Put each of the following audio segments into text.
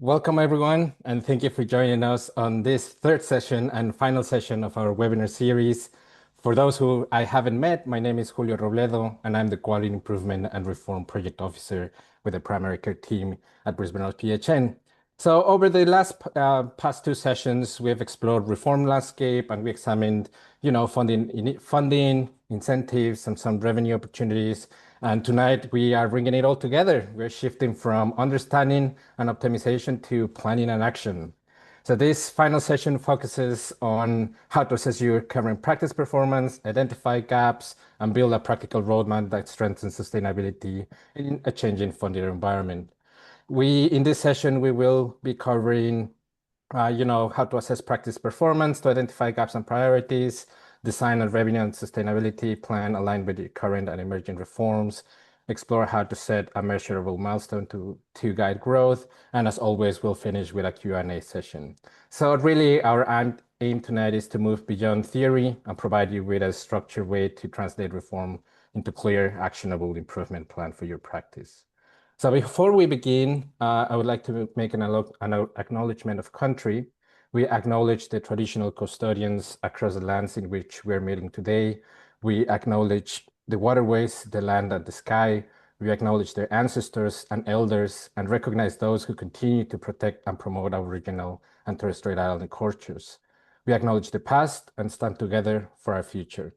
Welcome, everyone, and thank you for joining us on this third session and final session of our webinar series. For those who I haven't met, my name is Julio Robledo, and I'm the Quality Improvement and Reform Project Officer with the Primary Care team at Brisbane Health PHN. So over the past two sessions, we have explored reform landscape and we examined, funding, incentives, and some revenue opportunities. And tonight we are bringing it all together. We're shifting from understanding and optimization to planning and action. So this final session focuses on how to assess your current practice performance, identify gaps, and build a practical roadmap that strengthens sustainability in a changing funding environment. In this session, we will be covering, how to assess practice performance, to identify gaps and priorities, design a revenue and sustainability plan aligned with the current and emerging reforms, explore how to set a measurable milestone to guide growth, and as always, we'll finish with a Q&A session. So really, our aim tonight is to move beyond theory and provide you with a structured way to translate reform into clear, actionable improvement plan for your practice. So before we begin, I would like to make an acknowledgement of country. We acknowledge the traditional custodians across the lands in which we're meeting today. We acknowledge the waterways, the land and the sky. We acknowledge their ancestors and elders and recognize those who continue to protect and promote our regional and terrestrial island cultures. We acknowledge the past and stand together for our future.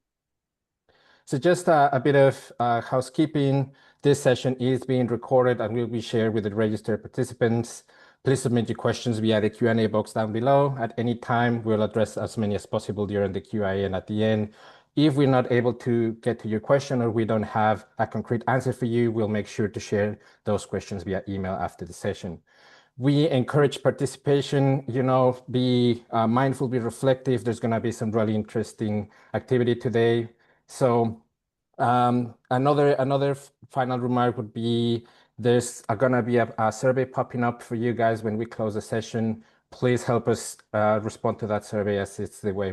So just a bit of housekeeping. This session is being recorded and will be shared with the registered participants. Please submit your questions via the Q&A box down below. At any time, we'll address as many as possible during the Q&A and at the end. If we're not able to get to your question or we don't have a concrete answer for you, we'll make sure to share those questions via email after the session. We encourage participation, be mindful, be reflective. There's going to be some really interesting activity today. So another final remark would be there's going to be a survey popping up for you guys when we close the session. Please help us respond to that survey, as it's the way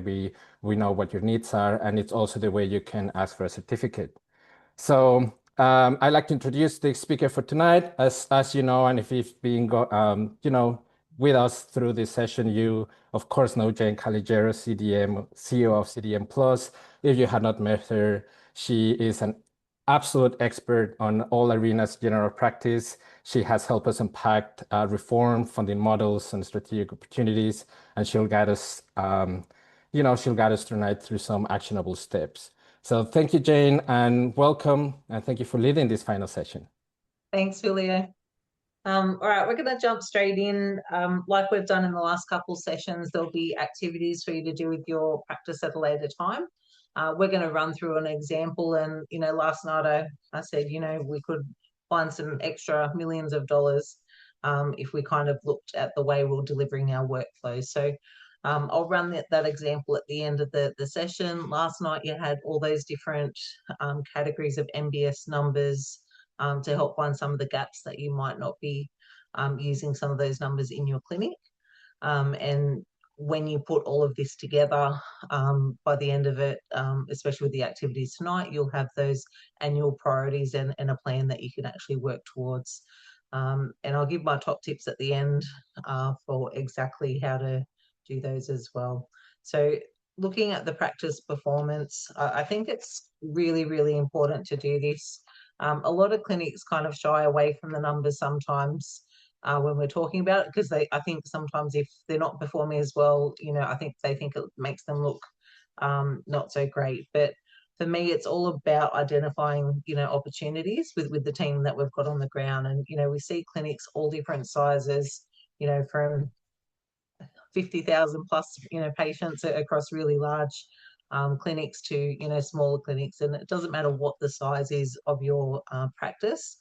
we know what your needs are, and it's also the way you can ask for a certificate. So I'd like to introduce the speaker for tonight. As you know, and if you've been with us through this session, you of course know Jane Caligero, CDM, CEO of CDM Plus. If you had not met her, she is an absolute expert on all arenas general practice. She has helped us unpack reform, funding models, and strategic opportunities, and she'll guide us, tonight through some actionable steps. So thank you, Jane, and welcome, and thank you for leading this final session. Thanks, Julio. All right, we're going to jump straight in. Like we've done in the last couple sessions, there'll be activities for you to do with your practice at a later time. We're going to run through an example, and last night I said we could find some extra millions of dollars if we kind of looked at the way we're delivering our workflows. So I'll run that example at the end of the session. Last night you had all those different categories of MBS numbers to help find some of the gaps that you might not be using some of those numbers in your clinic. And when you put all of this together, by the end of it, especially with the activities tonight, you'll have those annual priorities and a plan that you can actually work towards. And I'll give my top tips at the end for exactly how to do those as well. So looking at the practice performance, I think it's really, really important to do this. A lot of clinics kind of shy away from the numbers sometimes when we're talking about it, because I think sometimes if they're not performing as well, I think they think it makes them look not so great. But for me, it's all about identifying, opportunities with the team that we've got on the ground. And, we see clinics all different sizes, from 50,000 plus, patients across really large clinics to, smaller clinics. And it doesn't matter what the size is of your practice,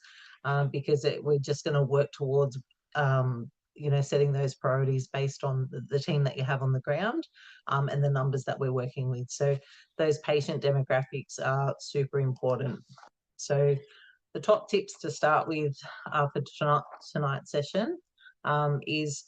because we're just going to work towards, setting those priorities based on the team that you have on the ground and the numbers that we're working with. So those patient demographics are super important. So the top tips to start with for tonight's session is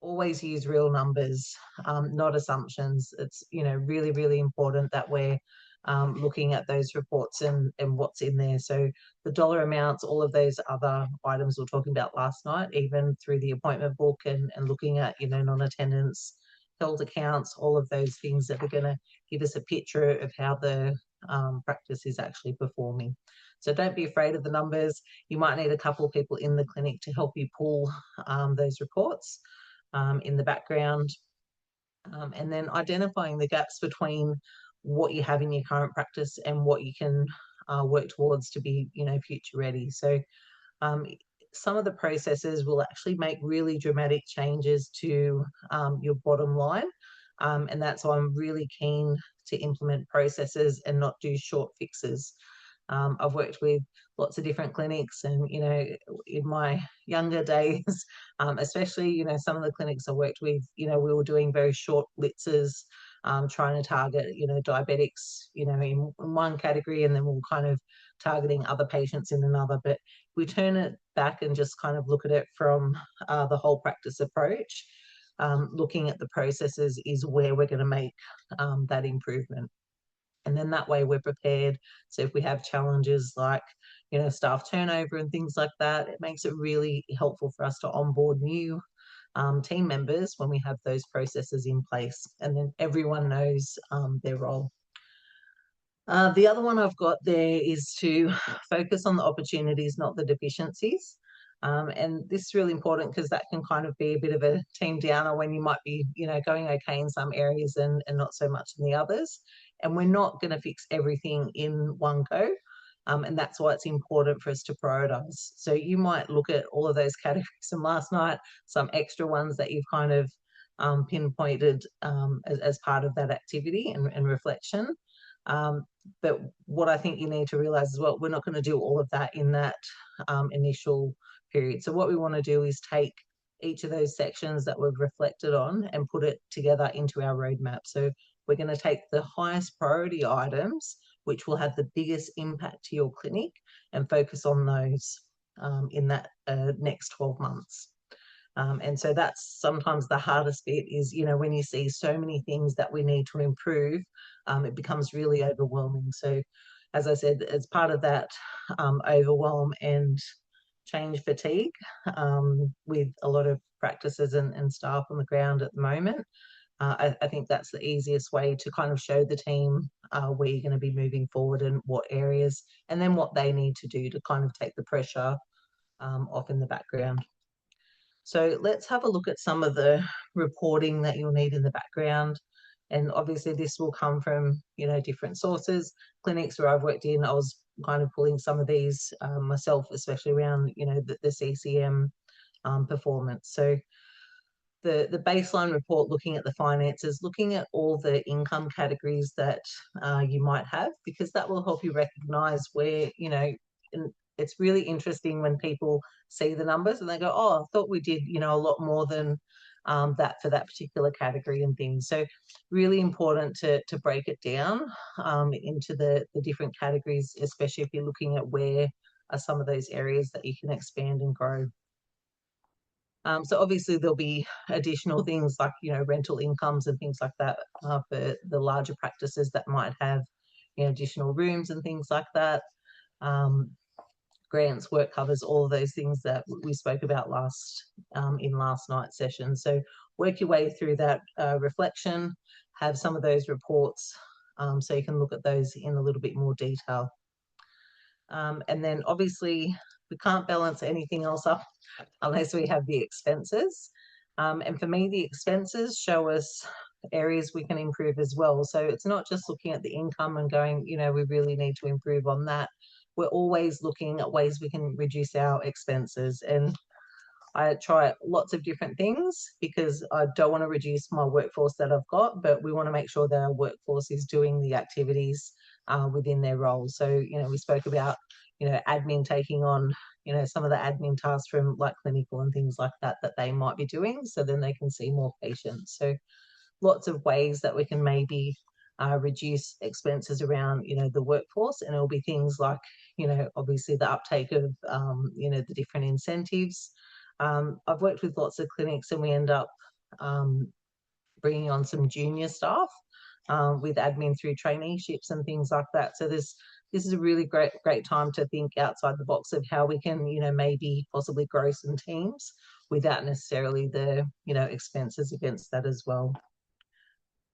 always use real numbers, not assumptions. It's, really, really important that we're looking at those reports and what's in there. So the dollar amounts, all of those other items we were talking about last night, even through the appointment book and looking at, you know, non-attendance, held accounts, all of those things that are going to give us a picture of how the practice is actually performing. So don't be afraid of the numbers. You might need a couple of people in the clinic to help you pull those reports in the background. And then identifying the gaps between what you have in your current practice and what you can work towards to be, you know, future ready. So some of the processes will actually make really dramatic changes to your bottom line. And that's why I'm really keen to implement processes and not do short fixes. I've worked with lots of different clinics, and, you know, in my younger days, especially, you know, some of the clinics I worked with, you know, we were doing very short blitzes, trying to target, you know, diabetics, you know, in one category, and then we're kind of targeting other patients in another. But we turn it back and just kind of look at it from the whole practice approach. Looking at the processes is where we're going to make that improvement. And then that way we're prepared. So if we have challenges like, you know, staff turnover and things like that, it makes it really helpful for us to onboard new team members when we have those processes in place, and then everyone knows their role. The other one I've got there is to focus on the opportunities, not the deficiencies. And this is really important because that can kind of be a bit of a team downer when you might be, you know, going okay in some areas and not so much in the others. And we're not going to fix everything in one go. And that's why it's important for us to prioritize. So you might look at all of those categories from last night, some extra ones that you've kind of pinpointed as part of that activity and reflection. But what I think you need to realize as well, we're not going to do all of that in that initial period. So what we want to do is take each of those sections that we've reflected on and put it together into our roadmap. So we're going to take the highest priority items, which will have the biggest impact to your clinic, and focus on those in that next 12 months. And so that's sometimes the hardest bit is, you know, when you see so many things that we need to improve, it becomes really overwhelming. So as I said, as part of that overwhelm and change fatigue with a lot of practices and staff on the ground at the moment, I think that's the easiest way to kind of show the team where you're going to be moving forward and what areas, and then what they need to do to kind of take the pressure off in the background. So let's have a look at some of the reporting that you'll need in the background. And obviously this will come from, you know, different sources. Clinics where I've worked in, I was kind of pulling some of these myself, especially around, you know, the CCM performance. So the baseline report, looking at the finances, looking at all the income categories that you might have, because that will help you recognize where, you know, and it's really interesting when people see the numbers and they go, oh, I thought we did, you know, a lot more than that for that particular category and things. So really important to break it down into the different categories, especially if you're looking at where are some of those areas that you can expand and grow. So obviously there'll be additional things like, you know, rental incomes and things like that for the larger practices that might have, you know, additional rooms and things like that. Grants, work covers, all of those things that we spoke about in last night's session. So work your way through that reflection, have some of those reports so you can look at those in a little bit more detail. And then obviously we can't balance anything else up unless we have the expenses. And for me, the expenses show us areas we can improve as well. So it's not just looking at the income and going, you know, we really need to improve on that. We're always looking at ways we can reduce our expenses. And I try lots of different things because I don't want to reduce my workforce that I've got, but we want to make sure that our workforce is doing the activities within their roles. So, you know, we spoke about, you know, admin taking on, you know, some of the admin tasks from like clinical and things like that they might be doing, so then they can see more patients. So lots of ways that we can maybe reduce expenses around, you know, the workforce, and it'll be things like, you know, obviously the uptake of, you know, the different incentives. I've worked with lots of clinics and we end up bringing on some junior staff with admin through traineeships and things like that. So this is a really great time to think outside the box of how we can, maybe possibly grow some teams without necessarily the, expenses against that as well.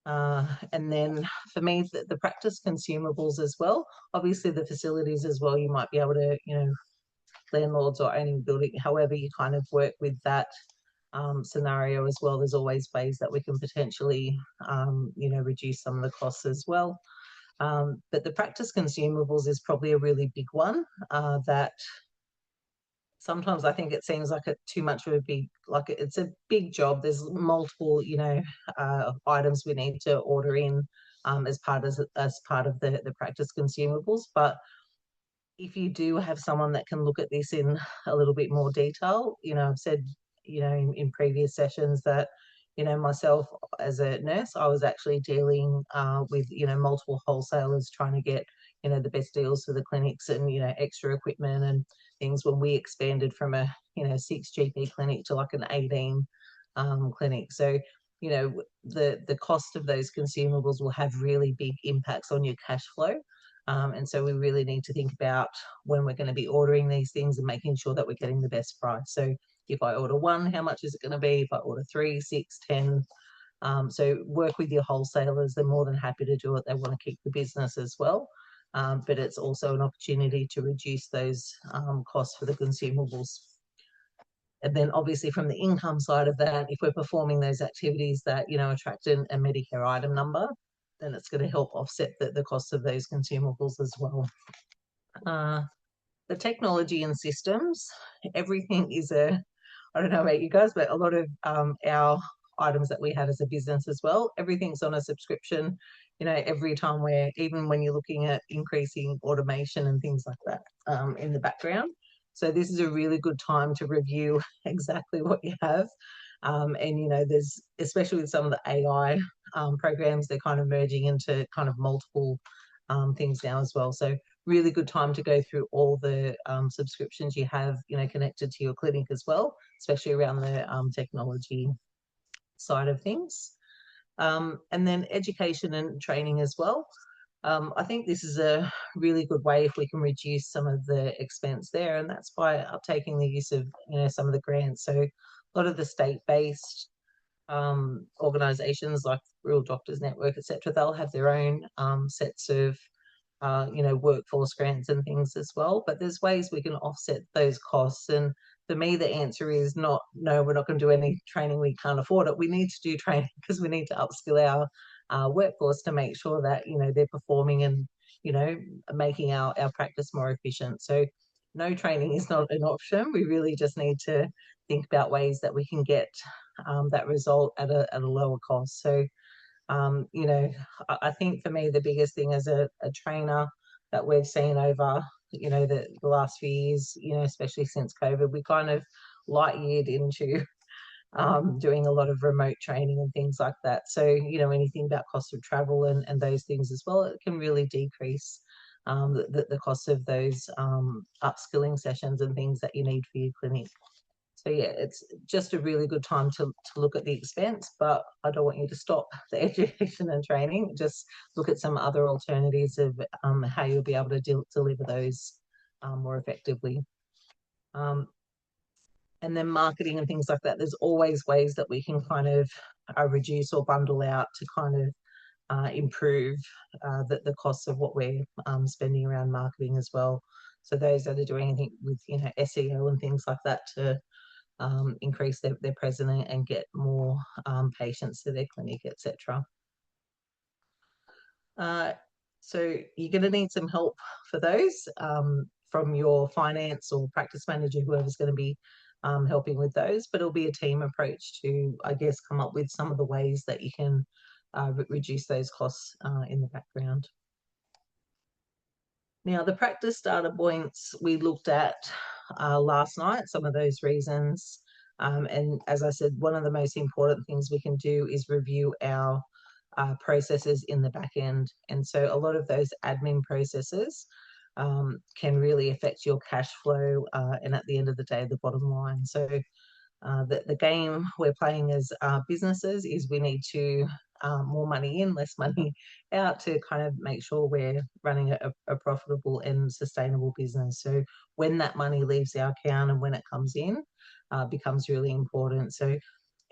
And then for me, the practice consumables as well, obviously the facilities as well, you might be able to, landlords or owning building, however you kind of work with that scenario as well. There's always ways that we can potentially, reduce some of the costs as well. But the practice consumables is probably a really big one that sometimes I think it seems like too much of a big, like it's a big job. There's multiple, items we need to order in as part of the practice consumables. But if you do have someone that can look at this in a little bit more detail, I've said, in previous sessions that, myself as a nurse, I was actually dealing with, multiple wholesalers trying to get, the best deals for the clinics and, extra equipment and things when we expanded from a, 6 GP clinic to like an 18 clinic. So, the cost of those consumables will have really big impacts on your cash flow. And so we really need to think about when we're going to be ordering these things and making sure that we're getting the best price. So if I order 1, how much is it going to be? If I order 3, 6, 10, so work with your wholesalers. They're more than happy to do it. They want to keep the business as well. But it's also an opportunity to reduce those costs for the consumables. And then obviously from the income side of that, if we're performing those activities that, attract a Medicare item number, then it's going to help offset the cost of those consumables as well. The technology and systems, everything is I don't know about you guys, but a lot of our items that we have as a business as well, everything's on a subscription, every time even when you're looking at increasing automation and things like that in the background. So this is a really good time to review exactly what you have. And, there's, especially with some of the AI programs, they're kind of merging into kind of multiple things now as well. So really good time to go through all the subscriptions you have, connected to your clinic as well, especially around the technology side of things. And then education and training as well. I think this is a really good way if we can reduce some of the expense there, and that's by uptaking the use of, some of the grants. So a lot of the state-based organisations like Rural Doctors Network, etc., they'll have their own sets of workforce grants and things as well. But there's ways we can offset those costs. And for me, the answer is not, no, we're not going to do any training. We can't afford it. We need to do training because we need to upskill our workforce to make sure that, they're performing and, making our practice more efficient. So no training is not an option. We really just need to think about ways that we can get that result at a lower cost. So I think for me, the biggest thing as a trainer that we've seen over, the last few years, especially since COVID, we kind of light yeared into doing a lot of remote training and things like that. So, anything about cost of travel and those things as well, it can really decrease the cost of those upskilling sessions and things that you need for your clinic. So yeah, it's just a really good time to look at the expense, but I don't want you to stop the education and training. Just look at some other alternatives of how you'll be able to deliver those more effectively. And then marketing and things like that. There's always ways that we can kind of reduce or bundle out to kind of improve the costs of what we're spending around marketing as well. So those that are doing anything with SEO and things like that to increase their presence and get more patients to their clinic, etc. So you're going to need some help for those from your finance or practice manager, whoever's going to be helping with those, but it'll be a team approach to, I guess, come up with some of the ways that you can reduce those costs in the background. Now, the practice data points we looked at last night, some of those reasons. And as I said, one of the most important things we can do is review our processes in the back end. And so a lot of those admin processes can really affect your cash flow and at the end of the day, the bottom line. So the game we're playing as businesses is we need to more money in, less money out, to kind of make sure we're running a profitable and sustainable business. So when that money leaves our account and when it comes in, becomes really important. So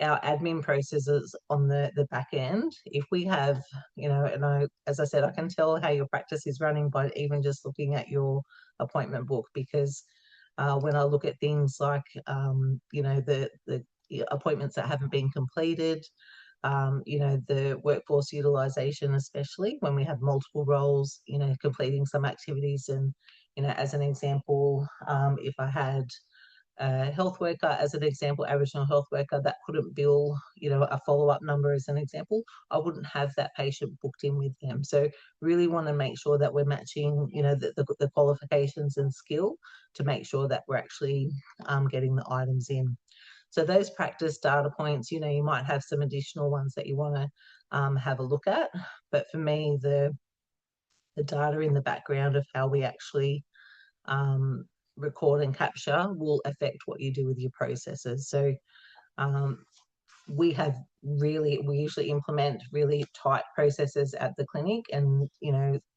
our admin processes on the back end, if we have, and as I said, I can tell how your practice is running by even just looking at your appointment book, because when I look at things like, the appointments that haven't been completed, the workforce utilization, especially when we have multiple roles, completing some activities. And, as an example, if I had a health worker, as an example, Aboriginal health worker that couldn't bill, a follow-up number, as an example, I wouldn't have that patient booked in with them. So really want to make sure that we're matching, the qualifications and skill to make sure that we're actually getting the items in. So those practice data points, you might have some additional ones that you want to have a look at. But for me, the data in the background of how we actually record and capture will affect what you do with your processes. So we usually implement really tight processes at the clinic, and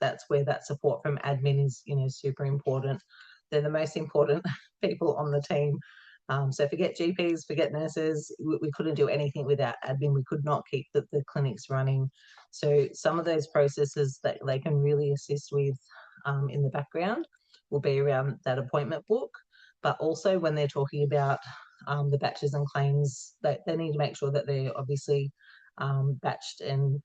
that's where that support from admin is super important. They're the most important people on the team. So forget GPs, forget nurses. We couldn't do anything without admin. We could not keep the clinics running. So some of those processes that they can really assist with in the background will be around that appointment book, but also when they're talking about the batches and claims, that they need to make sure that they're obviously batched and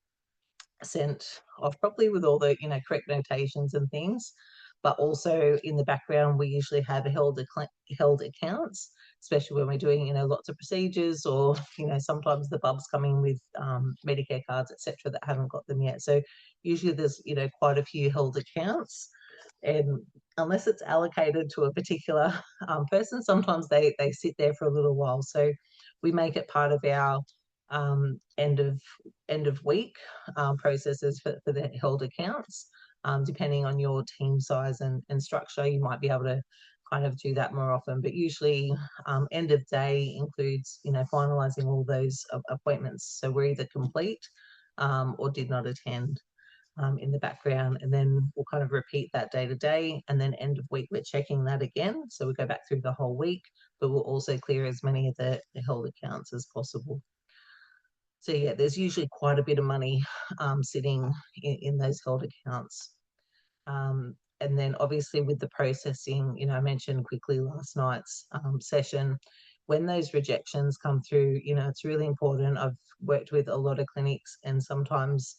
sent off properly with all the correct notations and things. But also in the background, we usually have held accounts, especially when we're doing lots of procedures, or sometimes the bubs coming with Medicare cards, etc., that haven't got them yet. So usually there's quite a few held accounts, and unless it's allocated to a particular person, sometimes they sit there for a little while. So we make it part of our end of week processes for the held accounts. Depending on your team size and structure, you might be able to kind of do that more often. But usually end of day includes finalising all those appointments. So we're either complete or did not attend in the background, and then we'll kind of repeat that day to day, and then end of week we're checking that again. So we go back through the whole week, but we'll also clear as many of the held accounts as possible. So yeah, there's usually quite a bit of money sitting in those held accounts. And then obviously with the processing, I mentioned quickly last night's session, when those rejections come through, it's really important. I've worked with a lot of clinics, and sometimes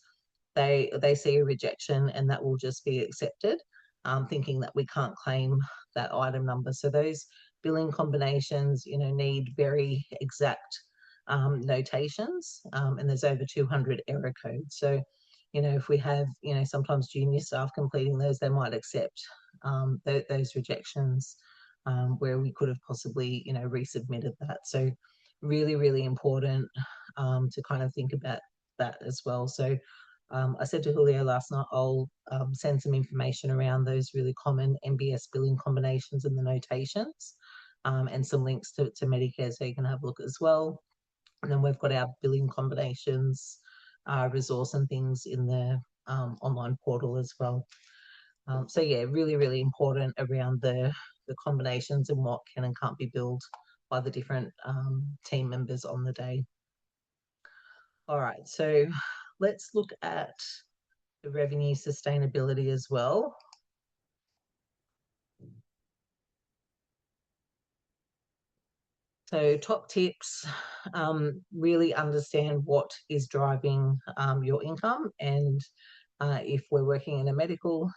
they see a rejection and that will just be accepted, thinking that we can't claim that item number. So those billing combinations, need very exact notations, and there's over 200 error codes. So, if we have, sometimes junior staff completing those, they might accept those rejections where we could have possibly, resubmitted that. So really, really important to kind of think about that as well. So I said to Julio last night, I'll send some information around those really common MBS billing combinations and the notations, and some links to Medicare so you can have a look as well. And then we've got our billing combinations resource and things in the online portal as well. So yeah, really, really important around the combinations and what can and can't be billed by the different team members on the day. All right, so let's look at the revenue sustainability as well. So top tips, really understand what is driving your income. And if we're working in a medical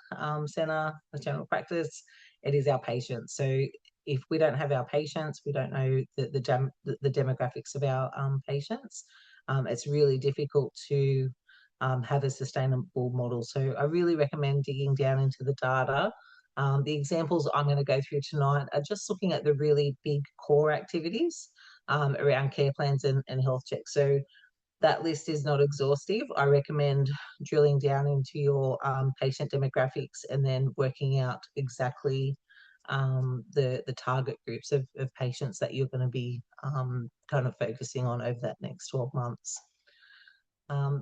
centre, a general practice, it is our patients. So if we don't have our patients, we don't know the demographics of our patients, it's really difficult to have a sustainable model. So I really recommend digging down into the data. The examples I'm going to go through tonight are just looking at the really big core activities around care plans and health checks. So that list is not exhaustive. I recommend drilling down into your patient demographics and then working out exactly the target groups of patients that you're going to be kind of focusing on over that next 12 months.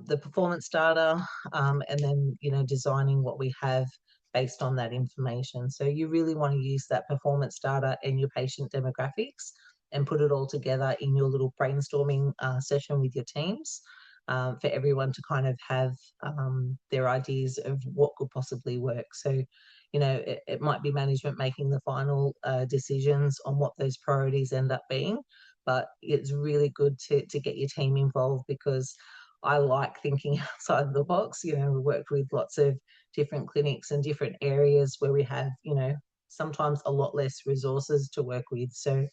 the performance data, and then, designing what we have based on that information. So you really want to use that performance data and your patient demographics and put it all together in your little brainstorming session with your teams, for everyone to kind of have their ideas of what could possibly work. So, it might be management making the final decisions on what those priorities end up being, but it's really good to get your team involved, because I like thinking outside the box. We worked with lots of different clinics and different areas where we have, sometimes a lot less resources to work with. So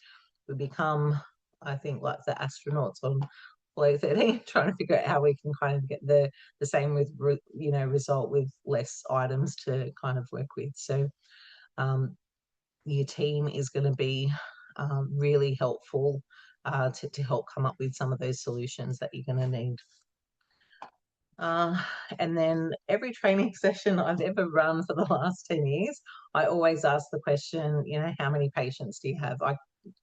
we become, I think, like the astronauts on Apollo 13, trying to figure out how we can kind of get the same with, result with less items to kind of work with. So your team is going to be really helpful to help come up with some of those solutions that you're going to need. And then every training session I've ever run for the last 10 years, I always ask the question, how many patients do you have? I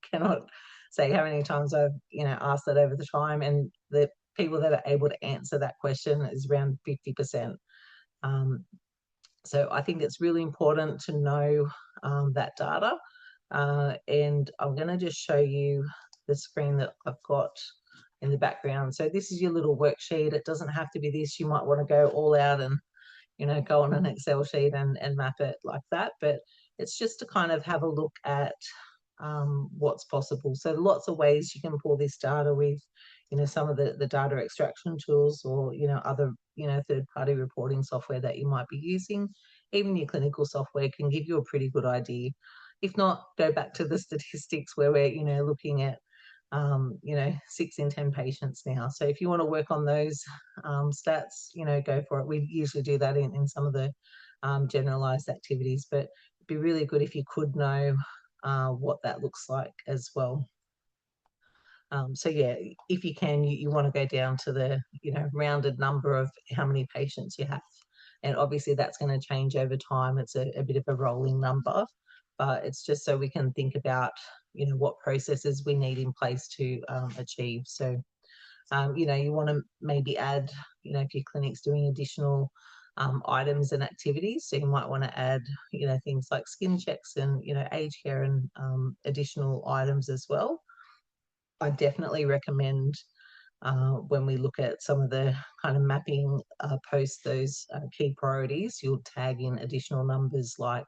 cannot say how many times I've, asked that over the time, and the people that are able to answer that question is around 50%. So I think it's really important to know that data. And I'm going to just show you the screen that I've got in the background. So this is your little worksheet. It doesn't have to be this. You might want to go all out and, go on an Excel sheet and map it like that. But it's just to kind of have a look at what's possible. So lots of ways you can pull this data with, some of the data extraction tools, or, other, third-party reporting software that you might be using. Even your clinical software can give you a pretty good idea. If not, go back to the statistics where we're, looking at 6 in 10 patients now. So if you want to work on those stats, go for it. We usually do that in some of the generalized activities, but it'd be really good if you could know what that looks like as well. So yeah, if you can, you want to go down to the, rounded number of how many patients you have. And obviously that's going to change over time. It's a bit of a rolling number, but it's just so we can think about, what processes we need in place to achieve. So, you want to maybe add, if your clinic's doing additional items and activities, so you might want to add, things like skin checks and, aged care and additional items as well. I definitely recommend when we look at some of the kind of mapping post those key priorities, you'll tag in additional numbers like,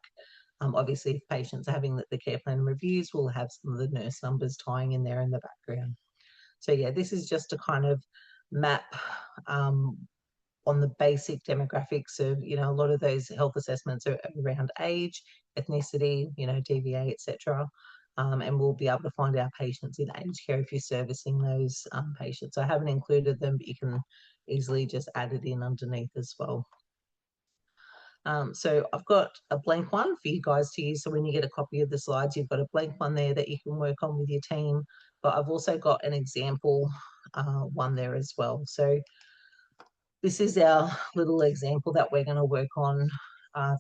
obviously if patients are having the care plan reviews, we'll have some of the nurse numbers tying in there in the background. So yeah, this is just to kind of map on the basic demographics of, a lot of those health assessments are around age, ethnicity, DVA, etc. And we'll be able to find our patients in aged care if you're servicing those patients. I haven't included them, but you can easily just add it in underneath as well. So I've got a blank one for you guys to use. So when you get a copy of the slides, you've got a blank one there that you can work on with your team. But I've also got an example one there as well. So this is our little example that we're going to work on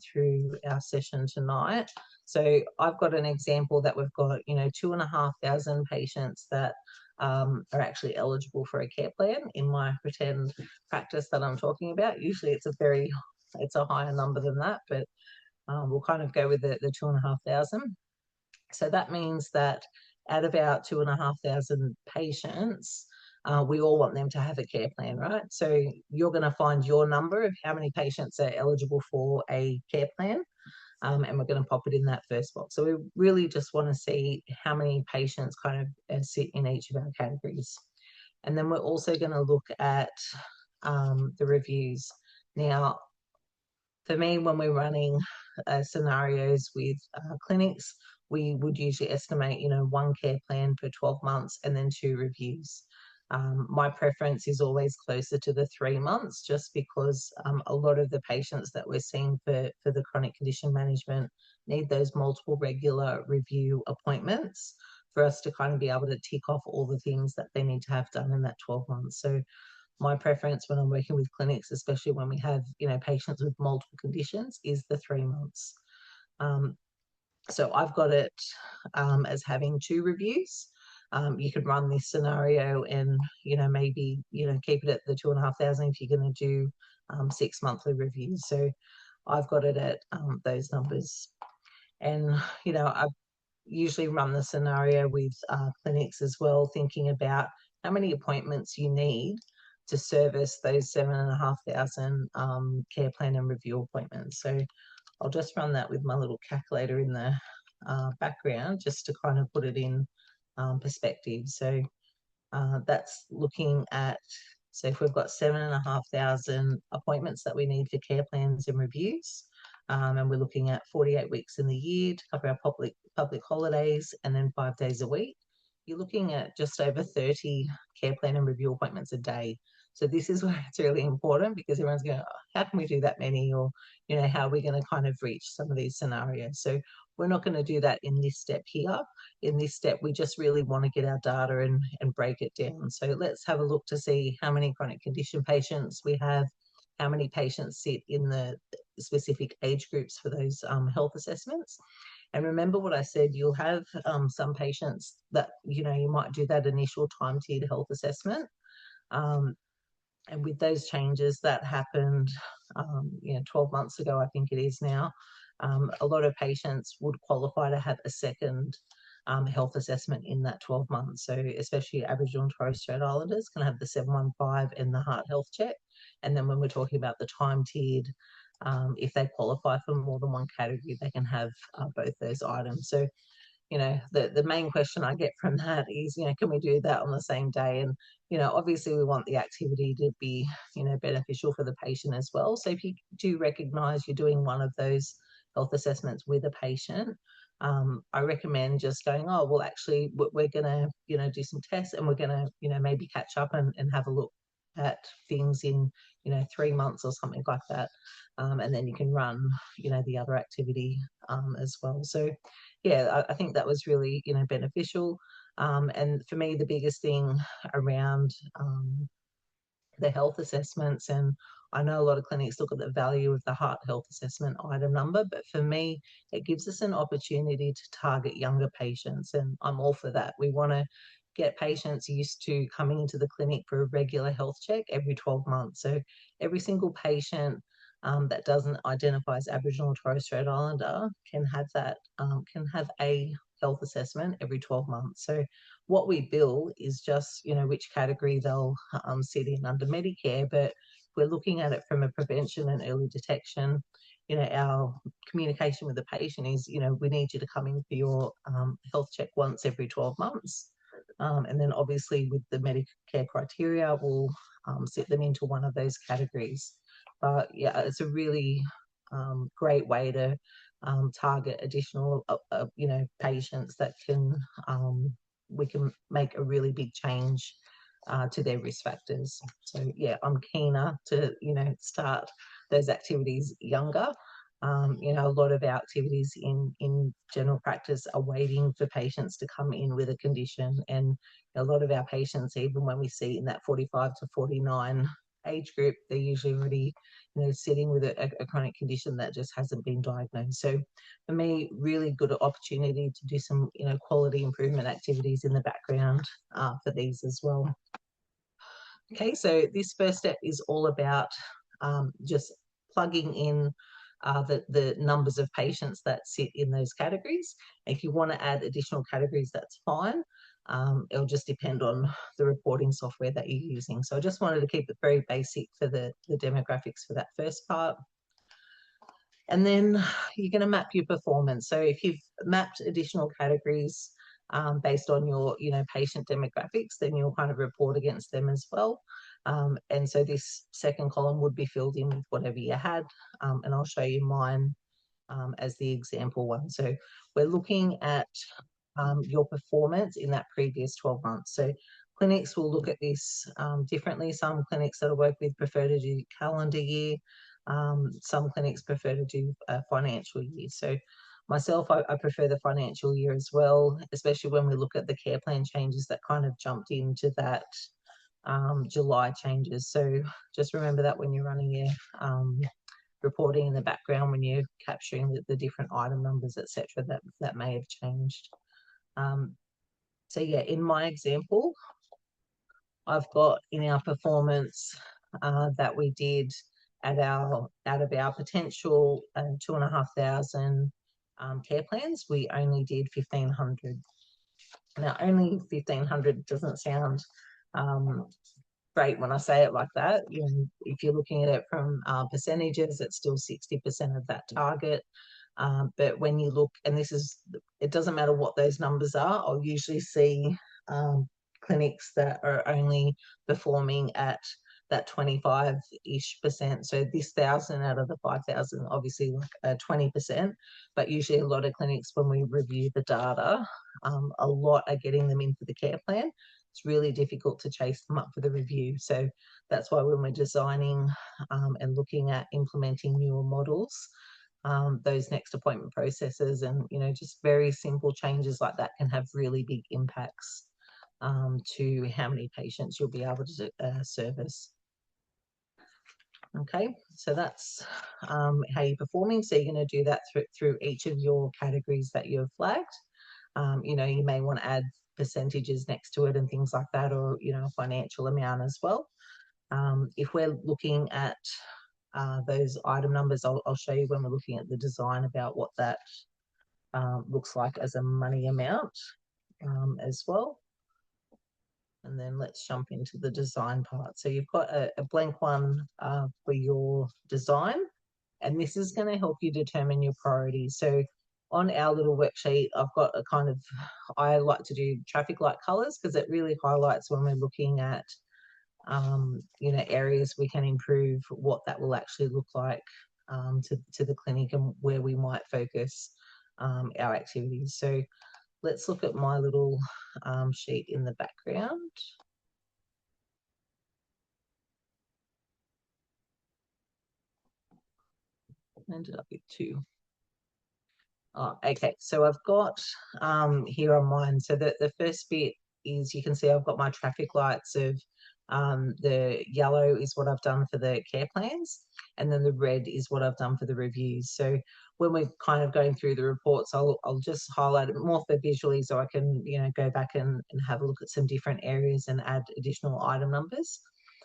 through our session tonight. So I've got an example that we've got, 2,500 patients that are actually eligible for a care plan in my pretend practice that I'm talking about. Usually it's a higher number than that, but we'll kind of go with the 2,500. So that means that at about 2,500 patients, we all want them to have a care plan, right? So you're going to find your number of how many patients are eligible for a care plan, and we're going to pop it in that first box. So we really just want to see how many patients kind of sit in each of our categories. And then we're also going to look at the reviews. Now, for me, when we're running scenarios with clinics, we would usually estimate, 1 care plan per 12 months and then 2 reviews. My preference is always closer to the 3 months, just because a lot of the patients that we're seeing for the chronic condition management need those multiple regular review appointments for us to kind of be able to tick off all the things that they need to have done in that 12 months. So my preference when I'm working with clinics, especially when we have, patients with multiple conditions, is the 3 months. So I've got it as having 2 reviews. you could run this scenario and, maybe, keep it at the 2,500 if you're going to do 6 monthly reviews. So I've got it at those numbers. And, I usually run the scenario with clinics as well, thinking about how many appointments you need to service those 7,500 care plan and review appointments. So I'll just run that with my little calculator in the background just to kind of put it in perspective. So that's looking at, so if we've got 7,500 appointments that we need for care plans and reviews, and we're looking at 48 weeks in the year to cover our public holidays and then 5 days a week, you're looking at just over 30 care plan and review appointments a day. So this is where it's really important, because everyone's going, oh, how can we do that many? Or, how are we going to kind of reach some of these scenarios? So we're not going to do that in this step here. In this step, we just really want to get our data and break it down. So let's have a look to see how many chronic condition patients we have, how many patients sit in the specific age groups for those health assessments. And remember what I said, you'll have some patients that, you might do that initial time-tiered health assessment. And with those changes that happened, 12 months ago, I think it is now, a lot of patients would qualify to have a second health assessment in that 12 months. So especially Aboriginal and Torres Strait Islanders can have the 715 and the heart health check. And then when we're talking about the time-tiered, if they qualify for more than one category, they can have both those items. So, the main question I get from that is, can we do that on the same day? And, obviously we want the activity to be, beneficial for the patient as well. So if you do recognise you're doing one of those health assessments with a patient, I recommend just going, oh, well, actually, we're going to, do some tests, and we're going to, maybe catch up and have a look at things in, 3 months or something like that. And then you can run, the other activity as well. So, yeah, I think that was really, beneficial. And for me, the biggest thing around the health assessments, and I know a lot of clinics look at the value of the heart health assessment item number, but for me, it gives us an opportunity to target younger patients, and I'm all for that. We want to get patients used to coming into the clinic for a regular health check every 12 months. So every single patient that doesn't identify as Aboriginal or Torres Strait Islander can have that, can have a health assessment every 12 months. So what we bill is just, which category they'll sit in under Medicare, but we're looking at it from a prevention and early detection. Our communication with the patient is, we need you to come in for your health check once every 12 months. And then obviously with the Medicare criteria, we'll sit them into one of those categories. But yeah, it's a really great way to target additional, patients that can, we can make a really big change to their risk factors. So yeah, I'm keener to, start those activities younger. A lot of our activities in general practice are waiting for patients to come in with a condition, and a lot of our patients, even when we see in that 45 to 49 age group, they're usually already, sitting with a chronic condition that just hasn't been diagnosed. So for me, really good opportunity to do some, quality improvement activities in the background for these as well. Okay, so this first step is all about just plugging in the numbers of patients that sit in those categories. If you want to add additional categories, that's fine. It'll just depend on the reporting software that you're using. So I just wanted to keep it very basic for the demographics for that first part. And then you're going to map your performance. So if you've mapped additional categories based on your, patient demographics, then you'll kind of report against them as well. And so this second column would be filled in with whatever you had. And I'll show you mine as the example one. So we're looking at your performance in that previous 12 months. So clinics will look at this differently. Some clinics that I work with prefer to do calendar year. Some clinics prefer to do a financial year. So myself, I prefer the financial year as well, especially when we look at the care plan changes that kind of jumped into that July changes. So just remember that when you're running your reporting in the background, when you're capturing the different item numbers, etc., that may have changed. So yeah, in my example, I've got in our performance that we did out of our potential 2,500 care plans, we only did 1,500. Now, only 1,500 doesn't sound great when I say it like that. You know, if you're looking at it from percentages, it's still 60% of that target. But when you look, and it doesn't matter what those numbers are, I'll usually see clinics that are only performing at that 25-ish%. So this 1,000 out of the 5,000, obviously like 20%, but usually a lot of clinics, when we review the data, a lot are getting them into the care plan. It's really difficult to chase them up for the review. So that's why when we're designing and looking at implementing newer models, those next appointment processes and, you know, just very simple changes like that can have really big impacts to how many patients you'll be able to service. Okay, so that's how you're performing. So you're going to do that through each of your categories that you've flagged. You know, you may want to add percentages next to it and things like that, or, you know, a financial amount as well. If we're looking at those item numbers, I'll show you when we're looking at the design about what that looks like as a money amount as well. And then let's jump into the design part. So you've got a blank one for your design, and this is going to help you determine your priorities. So on our little worksheet, I've got a kind of, I like to do traffic light colors because it really highlights when we're looking at, you know, areas we can improve, what that will actually look like to the clinic and where we might focus our activities. So let's look at my little sheet in the background. Ended up with 2. Oh, okay, so I've got here on mine. So the first bit is, you can see I've got my traffic lights of the yellow is what I've done for the care plans, and then the red is what I've done for the reviews. So when we're kind of going through the reports, I'll just highlight it more for visually so I can, you know, go back and have a look at some different areas and add additional item numbers.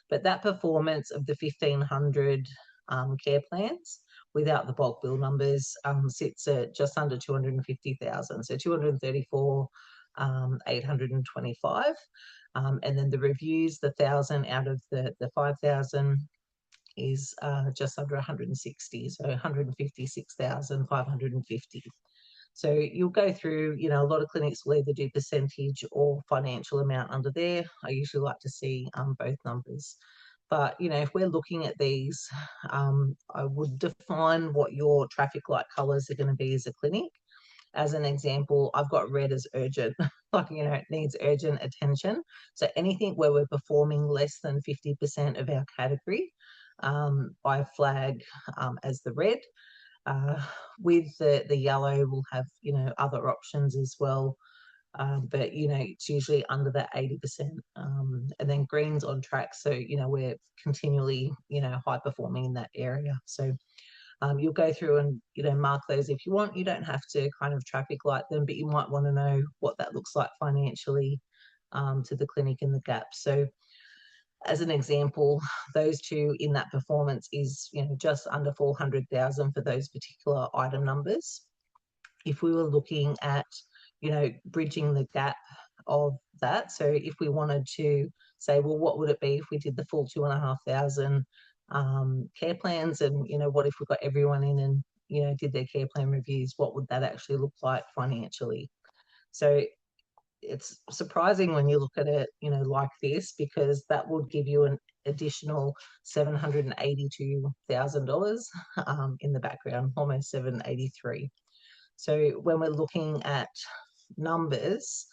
But that performance of the 1,500 care plans without the bulk bill numbers sits at just under 250,000, so 234,825. And then the reviews, the 1,000 out of the 5,000 is just under 160, so 156,550. So you'll go through, you know, a lot of clinics will either do percentage or financial amount under there. I usually like to see both numbers. But, you know, if we're looking at these, I would define what your traffic light colours are going to be as a clinic. As an example, I've got red as urgent, like, you know, it needs urgent attention. So anything where we're performing less than 50% of our category, I flag as the red. With the yellow, we'll have, you know, other options as well. But, you know, it's usually under that 80%. And then green's on track. So, you know, we're continually, you know, high performing in that area. So you'll go through and, you know, mark those if you want. You don't have to kind of traffic light them, but you might want to know what that looks like financially to the clinic in the gap. So as an example, those two in that performance is, you know, just under 400,000 for those particular item numbers. If we were looking at, you know, bridging the gap of that, so if we wanted to say, well, what would it be if we did the full 2,500 care plans, and, you know, what if we got everyone in and, you know, did their care plan reviews, what would that actually look like financially? So it's surprising when you look at it, you know, like this, because that would give you an additional $782,000 in the background, almost 783. So when we're looking at numbers,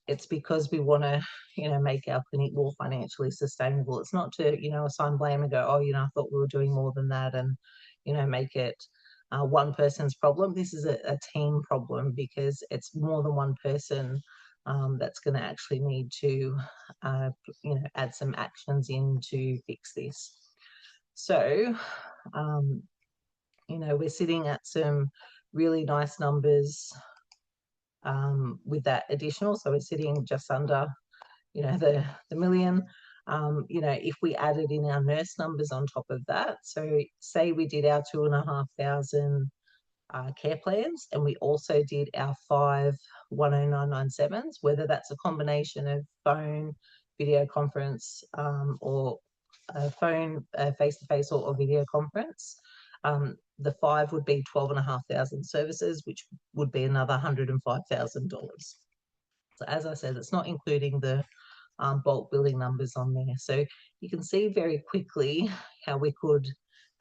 it's because we want to, you know, make our clinic more financially sustainable. It's not to, you know, assign blame and go, oh, you know, I thought we were doing more than that, and, you know, make it one person's problem. This is a team problem, because it's more than one person that's going to actually need to, you know, add some actions in to fix this. So, you know, we're sitting at some really nice numbers with that additional. So we're sitting just under, the million. If we added in our nurse numbers on top of that, so say we did our 2,500 care plans, and we also did our 5 10997s, whether that's a combination of phone, video conference, or phone, face-to-face, or video conference. The 5 would be 12,500 services, which would be another $105,000. So as I said, it's not including the bulk billing numbers on there. So you can see very quickly how we could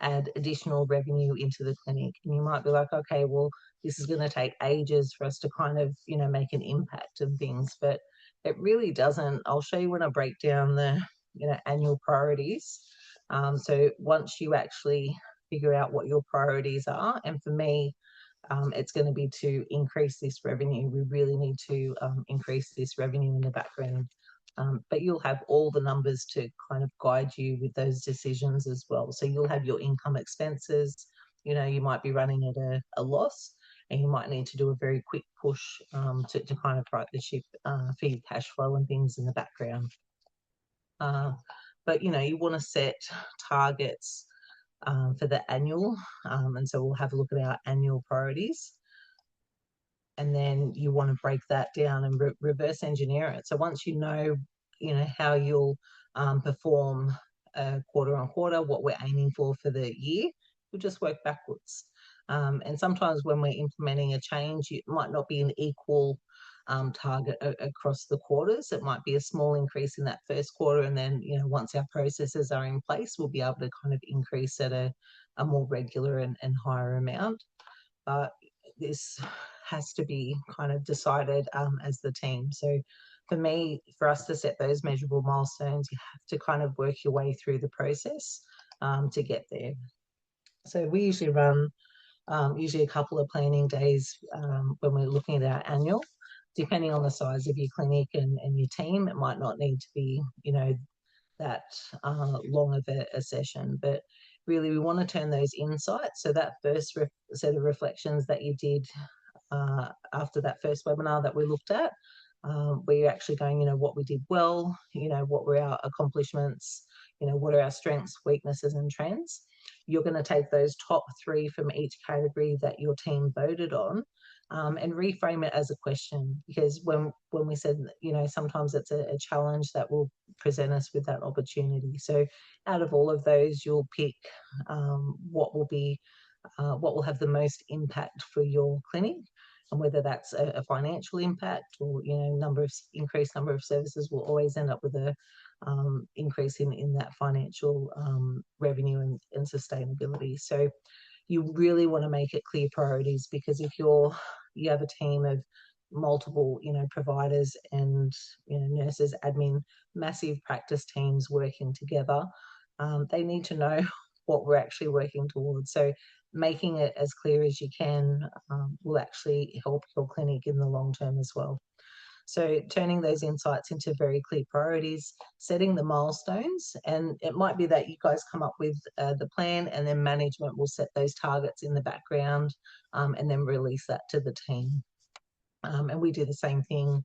add additional revenue into the clinic. And you might be like, okay, well, this is going to take ages for us to kind of, make an impact and things, but it really doesn't. I'll show you when I break down the, annual priorities. So once you actually figure out what your priorities are, and for me, it's going to be to increase this revenue. We really need to increase this revenue in the background. But you'll have all the numbers to kind of guide you with those decisions as well. So you'll have your income expenses. You might be running at a loss, and you might need to do a very quick push to kind of right the ship for your cash flow and things in the background. But you want to set targets for the annual, and so we'll have a look at our annual priorities. And then you want to break that down and reverse engineer it. So once you know how you'll perform quarter on quarter, what we're aiming for the year, we'll just work backwards. And sometimes when we're implementing a change, it might not be an equal target across the quarters. It might be a small increase in that first quarter, and then once our processes are in place, we'll be able to kind of increase at a more regular and higher amount. But this has to be kind of decided as the team. So for me, for us to set those measurable milestones, you have to kind of work your way through the process to get there. So we usually run usually a couple of planning days when we're looking at our annual. Depending on the size of your clinic and your team, it might not need to be, that long of a session, but really we want to turn those insights. So that first set of reflections that you did after that first webinar that we looked at, where you're actually going, what we did well, what were our accomplishments, what are our strengths, weaknesses, and trends. You're going to take those top 3 from each category that your team voted on, and reframe it as a question, because when we said, sometimes it's a challenge that will present us with that opportunity. So out of all of those, you'll pick what will have the most impact for your clinic, and whether that's a financial impact or increased number of services will always end up with a increase in that financial revenue and sustainability. So you really want to make it clear priorities, because if you have a team of multiple providers and nurses, admin, massive practice teams working together, they need to know what we're actually working towards. So making it as clear as you can will actually help your clinic in the long term as well. So turning those insights into very clear priorities, setting the milestones, and it might be that you guys come up with the plan, and then management will set those targets in the background and then release that to the team. And we do the same thing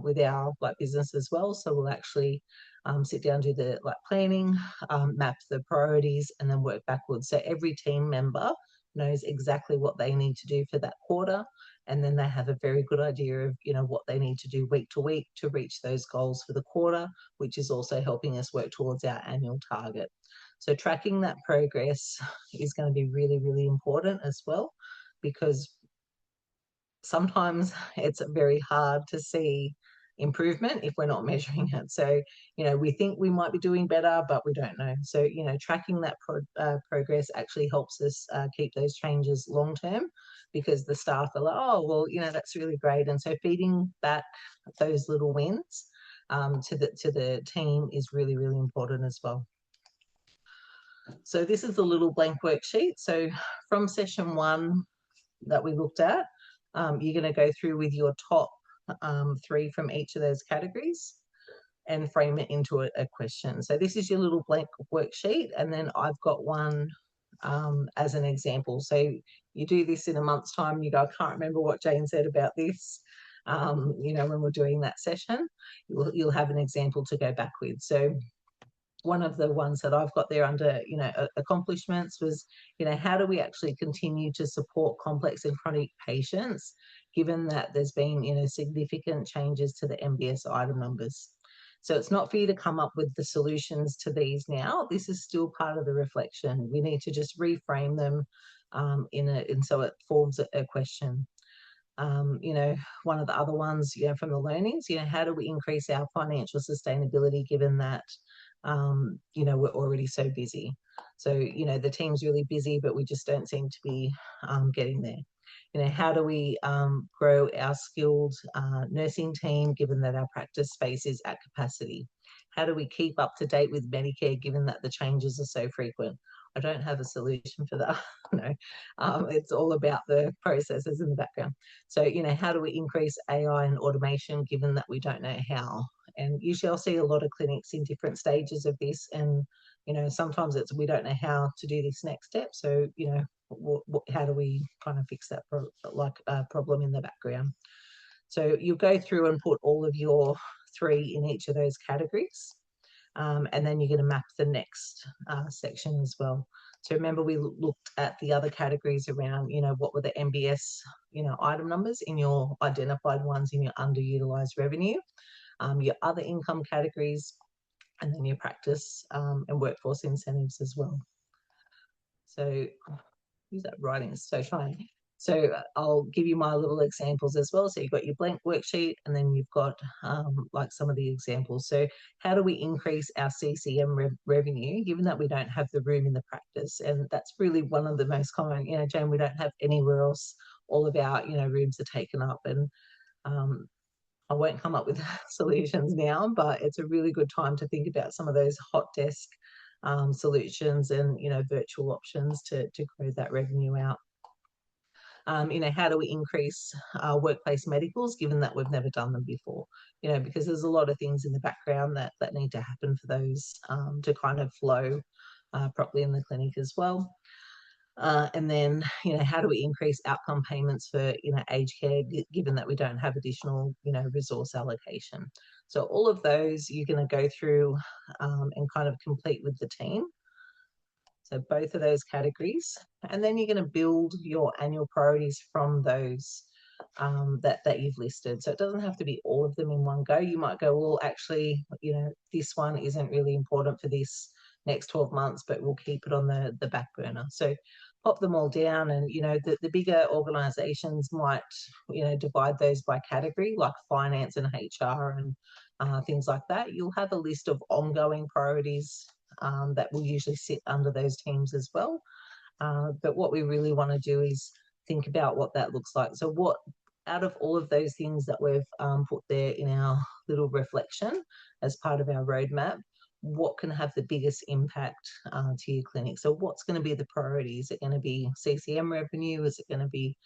with our business as well. So we'll actually sit down, do the planning, map the priorities, and then work backwards. So every team member knows exactly what they need to do for that quarter, and then they have a very good idea of what they need to do week to week to reach those goals for the quarter, which is also helping us work towards our annual target. So tracking that progress is going to be really, really important as well, because sometimes it's very hard to see improvement if we're not measuring it. So, we think we might be doing better, but we don't know. So, tracking that progress actually helps us keep those changes long term, because the staff are like, oh, well, that's really great. And so feeding back those little wins to the team is really, really important as well. So this is a little blank worksheet. So from session 1 that we looked at, you're going to go through with your top 3 from each of those categories and frame it into a question. So this is your little blank worksheet, and then I've got one as an example. So you do this in a month's time, you go, I can't remember what Jane said about this. You know, when we're doing that session, you'll have an example to go back with. So one of the ones that I've got there under, you know, accomplishments was, you know, how do we actually continue to support complex and chronic patients, given that there's been, you know, significant changes to the MBS item numbers. So it's not for you to come up with the solutions to these now. This is still part of the reflection. We need to just reframe them and so it forms a question. You know, one of the other ones, you know, from the learnings, you know, how do we increase our financial sustainability given that, you know, we're already so busy? So, you know, the team's really busy, but we just don't seem to be getting there. You know, how do we grow our skilled nursing team given that our practice space is at capacity? How do we keep up to date with Medicare given that the changes are so frequent? I don't have a solution for that. No, it's all about the processes in the background. So, you know, how do we increase AI and automation given that we don't know how? And usually I'll see a lot of clinics in different stages of this. And, you know, sometimes it's we don't know how to do this next step. So, you know, how do we kind of fix that problem in the background? So you'll go through and put all of your 3 in each of those categories. And then you're going to map the next section as well. So remember, we looked at the other categories around, you know, what were the MBS, you know, item numbers in your identified ones in your underutilized revenue, your other income categories, and then your practice and workforce incentives as well. So use that writing is so shiny. So I'll give you my little examples as well. So you've got your blank worksheet and then you've got like some of the examples. So how do we increase our CCM revenue given that we don't have the room in the practice? And that's really one of the most common, you know, Jane, we don't have anywhere else. All of our, you know, rooms are taken up, and I won't come up with solutions now, but it's a really good time to think about some of those hot desk solutions and, you know, virtual options to grow that revenue out. You know, how do we increase workplace medicals given that we've never done them before? You know, because there's a lot of things in the background that need to happen for those to kind of flow properly in the clinic as well. And then, you know, how do we increase outcome payments for, you know, aged care given that we don't have additional, you know, resource allocation? So all of those you're going to go through and kind of complete with the team. So both of those categories, and then you're going to build your annual priorities from those that you've listed. So it doesn't have to be all of them in one go. You might go, well, actually, you know, this one isn't really important for this next 12 months, but we'll keep it on the back burner. So pop them all down, and, you know, the bigger organizations might, you know, divide those by category, like finance and HR and things like that. You'll have a list of ongoing priorities that will usually sit under those teams as well. But what we really want to do is think about what that looks like. So what, out of all of those things that we've put there in our little reflection as part of our roadmap, what can have the biggest impact to your clinic? So what's going to be the priority? Is it going to be CCM revenue? Is it going to be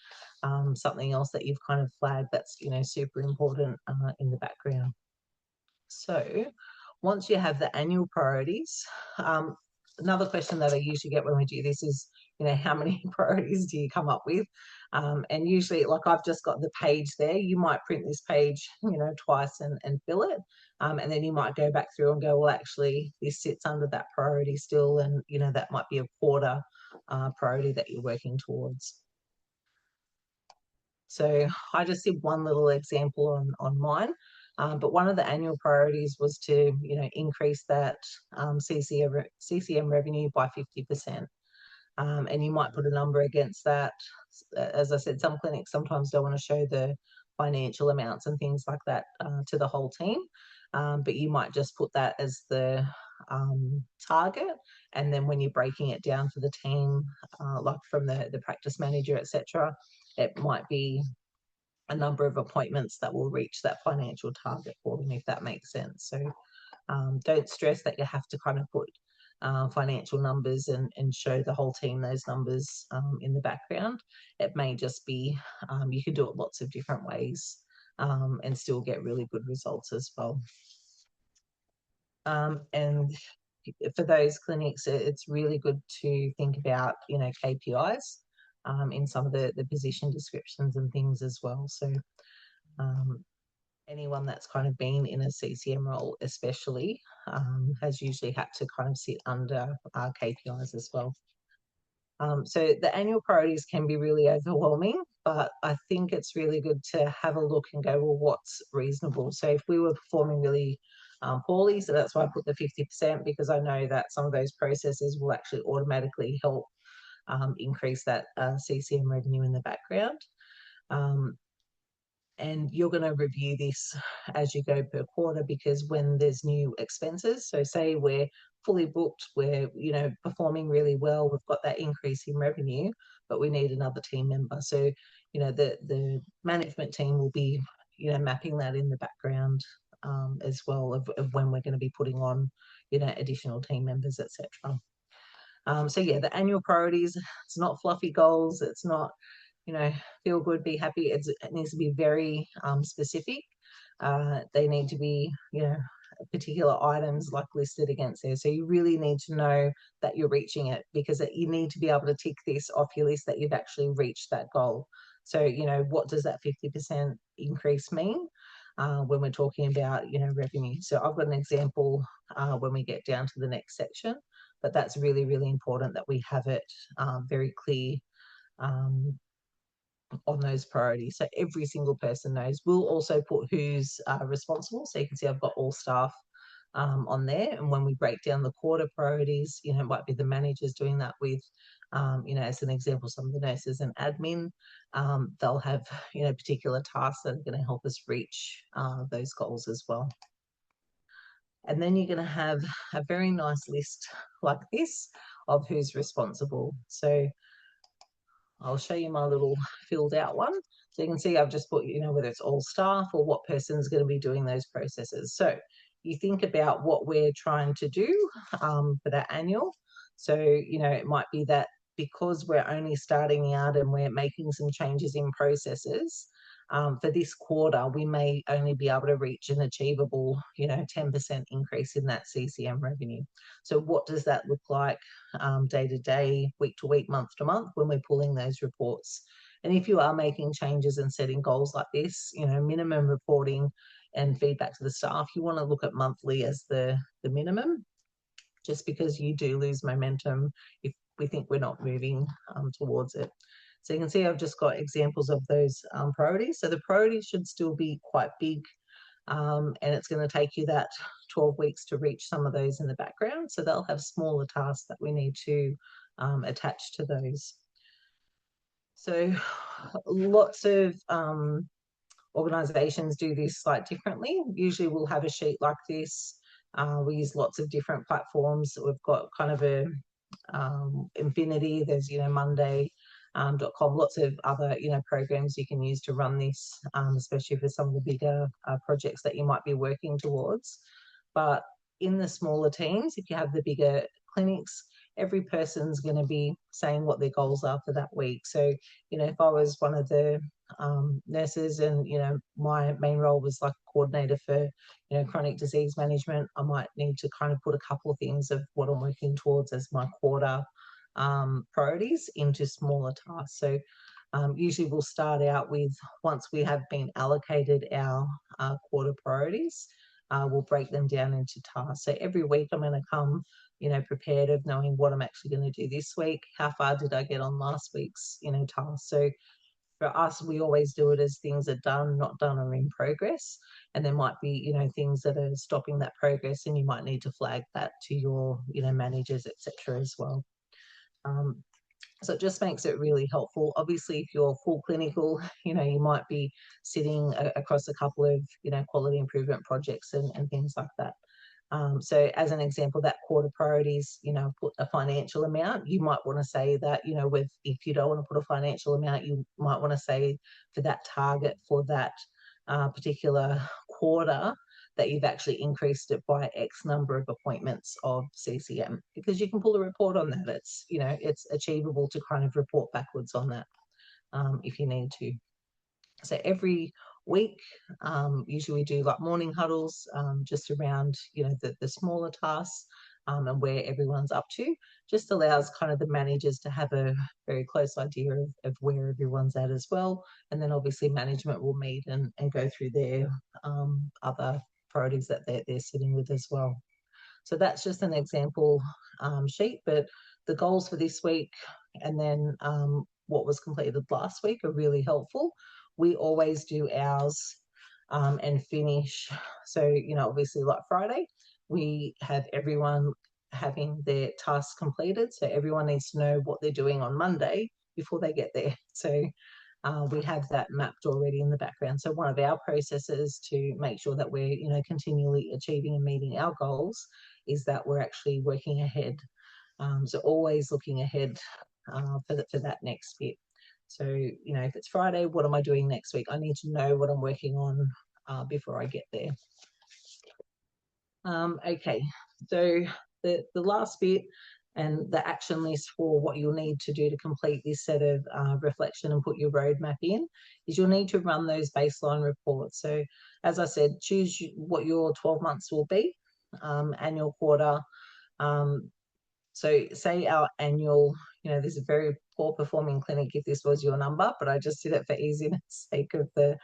something else that you've kind of flagged that's, you know, super important in the background? So once you have the annual priorities, another question that I usually get when we do this is, you know, how many priorities do you come up with? And usually, like, I've just got the page there. You might print this page, you know, twice and fill it. And then you might go back through and go, well, actually, this sits under that priority still. And, you know, that might be a quarter priority that you're working towards. So I just did one little example on mine. But one of the annual priorities was to, you know, increase that CCM revenue by 50%. And you might put a number against that. As I said, some clinics sometimes don't want to show the financial amounts and things like that to the whole team. But you might just put that as the target. And then when you're breaking it down for the team, like from the practice manager, etc., it might be a number of appointments that will reach that financial target for them, if that makes sense. So don't stress that you have to kind of put financial numbers and show the whole team those numbers in the background. It may just be, you can do it lots of different ways and still get really good results as well. And for those clinics, it's really good to think about, KPIs in some of the position descriptions and things as well. So anyone that's kind of been in a CCM role especially has usually had to kind of sit under KPIs as well. So the annual priorities can be really overwhelming, but I think it's really good to have a look and go, well, what's reasonable? So if we were performing really poorly, so that's why I put the 50%, because I know that some of those processes will actually automatically help increase that CCM revenue in the background. And you're going to review this as you go per quarter, because when there's new expenses, so say we're fully booked, we're performing really well, we've got that increase in revenue, but we need another team member. So the management team will be mapping that in the background as well, of when we're going to be putting on additional team members, etc. So yeah, the annual priorities, it's not fluffy goals, it's not feel good, be happy. It needs to be very specific. They need to be, particular items like listed against there. So you really need to know that you're reaching it, because you need to be able to tick this off your list that you've actually reached that goal. So, what does that 50% increase mean when we're talking about, revenue? So I've got an example when we get down to the next section, but that's really, really important that we have it very clear on those priorities. So every single person knows. We'll also put who's responsible. So you can see I've got all staff on there. And when we break down the quarter priorities, it might be the managers doing that with, as an example, some of the nurses and admin. They'll have, particular tasks that are going to help us reach those goals as well. And then you're going to have a very nice list like this of who's responsible. So I'll show you my little filled out one. So you can see I've just put, whether it's all staff or what person's going to be doing those processes. So you think about what we're trying to do for that annual. So, it might be that because we're only starting out and we're making some changes in processes, for this quarter, we may only be able to reach an achievable, 10% increase in that CCM revenue. So what does that look like day to day, week to week, month to month when we're pulling those reports? And if you are making changes and setting goals like this, minimum reporting and feedback to the staff, you want to look at monthly as the minimum, just because you do lose momentum if we think we're not moving towards it. So you can see I've just got examples of those priorities. So the priorities should still be quite big, and it's going to take you that 12 weeks to reach some of those in the background. So they'll have smaller tasks that we need to attach to those. So lots of organisations do this slightly differently. Usually we'll have a sheet like this. We use lots of different platforms. We've got kind of a Infinity, there's, Monday.com, lots of other, programs you can use to run this, especially for some of the bigger projects that you might be working towards. But in the smaller teams, if you have the bigger clinics, every person's going to be saying what their goals are for that week. So, if I was one of the nurses and, my main role was like a coordinator for, chronic disease management, I might need to kind of put a couple of things of what I'm working towards as my quarter priorities into smaller tasks. So usually we'll start out with, once we have been allocated our quarter priorities, we'll break them down into tasks. So every week I'm going to come, prepared of knowing what I'm actually going to do this week. How far did I get on last week's, task? So for us, we always do it as things are done, not done, or in progress. And there might be, things that are stopping that progress, and you might need to flag that to your, managers, etc. as well. So it just makes it really helpful. Obviously, if you're full clinical, you might be sitting across a couple of, quality improvement projects and things like that. So as an example, that quarter priorities, put a financial amount. You might want to say that, if you don't want to put a financial amount, you might want to say for that target for that particular quarter that you've actually increased it by X number of appointments of CCM, because you can pull a report on that. It's, it's achievable to kind of report backwards on that if you need to. So every week, usually we do like morning huddles just around, the smaller tasks. and where everyone's up to. Just allows kind of the managers to have a very close idea of where everyone's at as well. And then obviously management will meet and go through their other priorities that they're sitting with as well. So that's just an example sheet, but the goals for this week and then what was completed last week are really helpful. We always do ours and finish. So, obviously like Friday, we have everyone having their tasks completed. So everyone needs to know what they're doing on Monday before they get there. So we have that mapped already in the background. So one of our processes to make sure that we're, continually achieving and meeting our goals is that we're actually working ahead. So always looking ahead for that next bit. So, if it's Friday, what am I doing next week? I need to know what I'm working on before I get there. Okay, so the last bit and the action list for what you'll need to do to complete this set of reflection and put your roadmap in is you'll need to run those baseline reports. So as I said, choose what your 12 months will be, annual, quarter. So say our annual, there's a very poor performing clinic if this was your number, but I just did it for easiness sake of the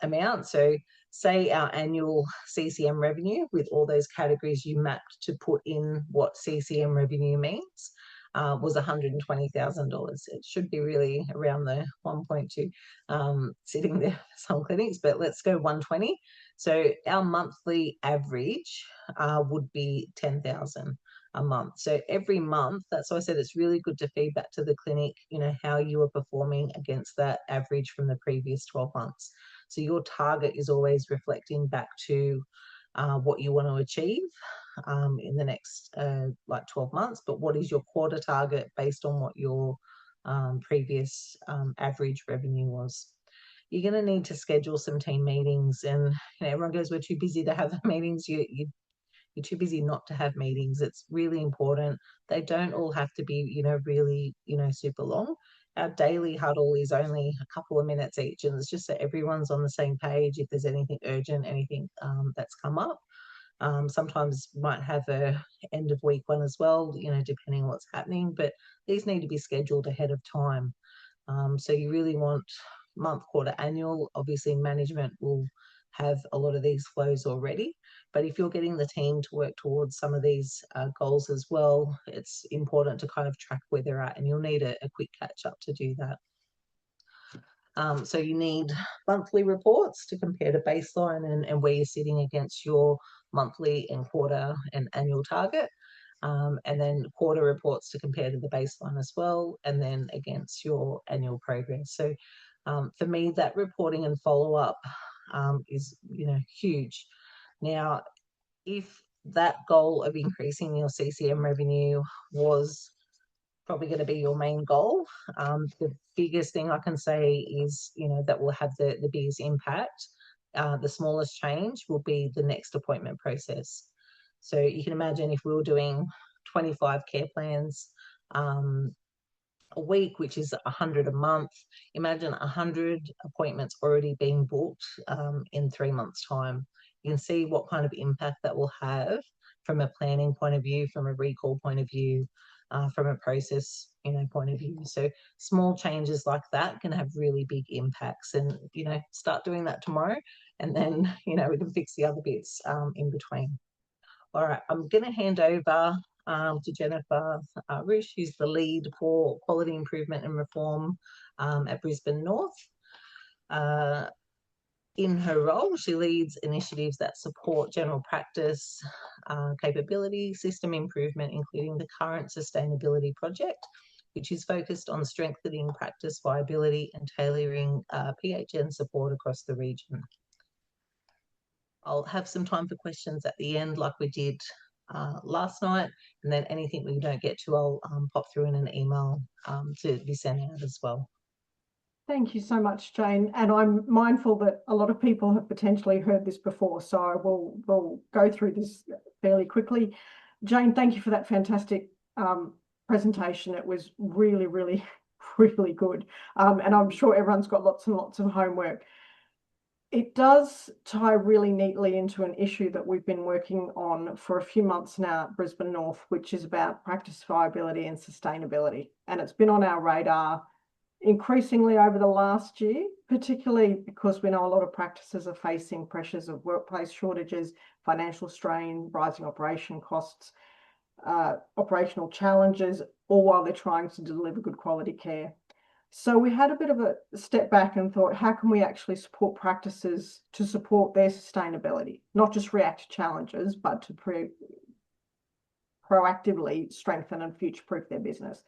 amount. So say our annual CCM revenue with all those categories you mapped to put in what CCM revenue means was $120,000. It should be really around the 1.2 sitting there for some clinics, but let's go 120. So our monthly average would be 10,000 a month. So every month, that's why I said it's really good to feed back to the clinic, how you are performing against that average from the previous 12 months. So your target is always reflecting back to what you want to achieve in the next 12 months, but what is your quarter target based on what your previous average revenue was. You're going to need to schedule some team meetings, and everyone goes, we're too busy to have meetings. You're too busy not to have meetings. It's really important. They don't all have to be, really, super long. Our daily huddle is only a couple of minutes each, and it's just so everyone's on the same page. If there's anything urgent, anything that's come up, sometimes might have a end of week one as well, depending on what's happening, but these need to be scheduled ahead of time. So you really want month, quarter, annual. Obviously management will have a lot of these flows already, but if you're getting the team to work towards some of these goals as well, it's important to kind of track where they're at, and you'll need a quick catch up to do that. So you need monthly reports to compare to baseline and where you're sitting against your monthly and quarter and annual target. And then quarter reports to compare to the baseline as well, and then against your annual progress. So for me, that reporting and follow-up is, huge. Now, if that goal of increasing your CCM revenue was probably going to be your main goal, the biggest thing I can say is, that will have the biggest impact. The smallest change will be the next appointment process. So you can imagine if we were doing 25 care plans a week, which is 100 a month, imagine 100 appointments already being booked in 3 months' time. You can see what kind of impact that will have from a planning point of view, from a recall point of view, from a process, point of view. So small changes like that can have really big impacts, and, start doing that tomorrow, and then, we can fix the other bits in between. All right, I'm going to hand over to Jennifer Roosh, who's the lead for quality improvement and reform at Brisbane North. In her role, she leads initiatives that support general practice capability, system improvement, including the current sustainability project, which is focused on strengthening practice viability and tailoring PHN support across the region. I'll have some time for questions at the end, like we did last night, and then anything we don't get to, I'll pop through in an email to be sent out as well. Thank you so much, Jane. And I'm mindful that a lot of people have potentially heard this before, so we'll go through this fairly quickly. Jane, thank you for that fantastic presentation. It was really, really, really good. And I'm sure everyone's got lots and lots of homework. It does tie really neatly into an issue that we've been working on for a few months now at Brisbane North, which is about practice viability and sustainability. And it's been on our radar increasingly over the last year, particularly because we know a lot of practices are facing pressures of workplace shortages, financial strain, rising operation costs, operational challenges, all while they're trying to deliver good quality care. So we had a bit of a step back and thought, how can we actually support practices to support their sustainability, not just react to challenges, but to proactively strengthen and future-proof their business.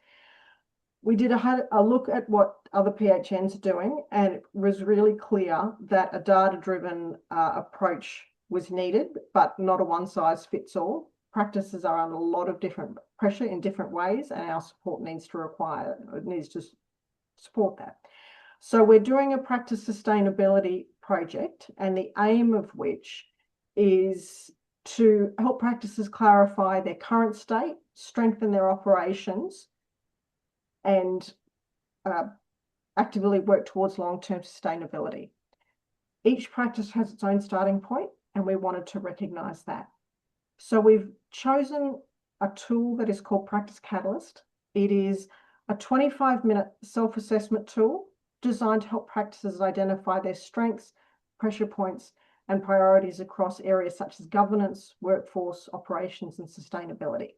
We did a look at what other PHNs are doing, and it was really clear that a data-driven approach was needed, but not a one-size-fits-all. Practices are under a lot of different pressure in different ways, and our support needs to support that. So we're doing a practice sustainability project, and the aim of which is to help practices clarify their current state, strengthen their operations, and actively work towards long-term sustainability. Each practice has its own starting point, and we wanted to recognise that. So we've chosen a tool that is called Practice Catalyst. It is a 25-minute self-assessment tool designed to help practices identify their strengths, pressure points, and priorities across areas such as governance, workforce, operations, and sustainability.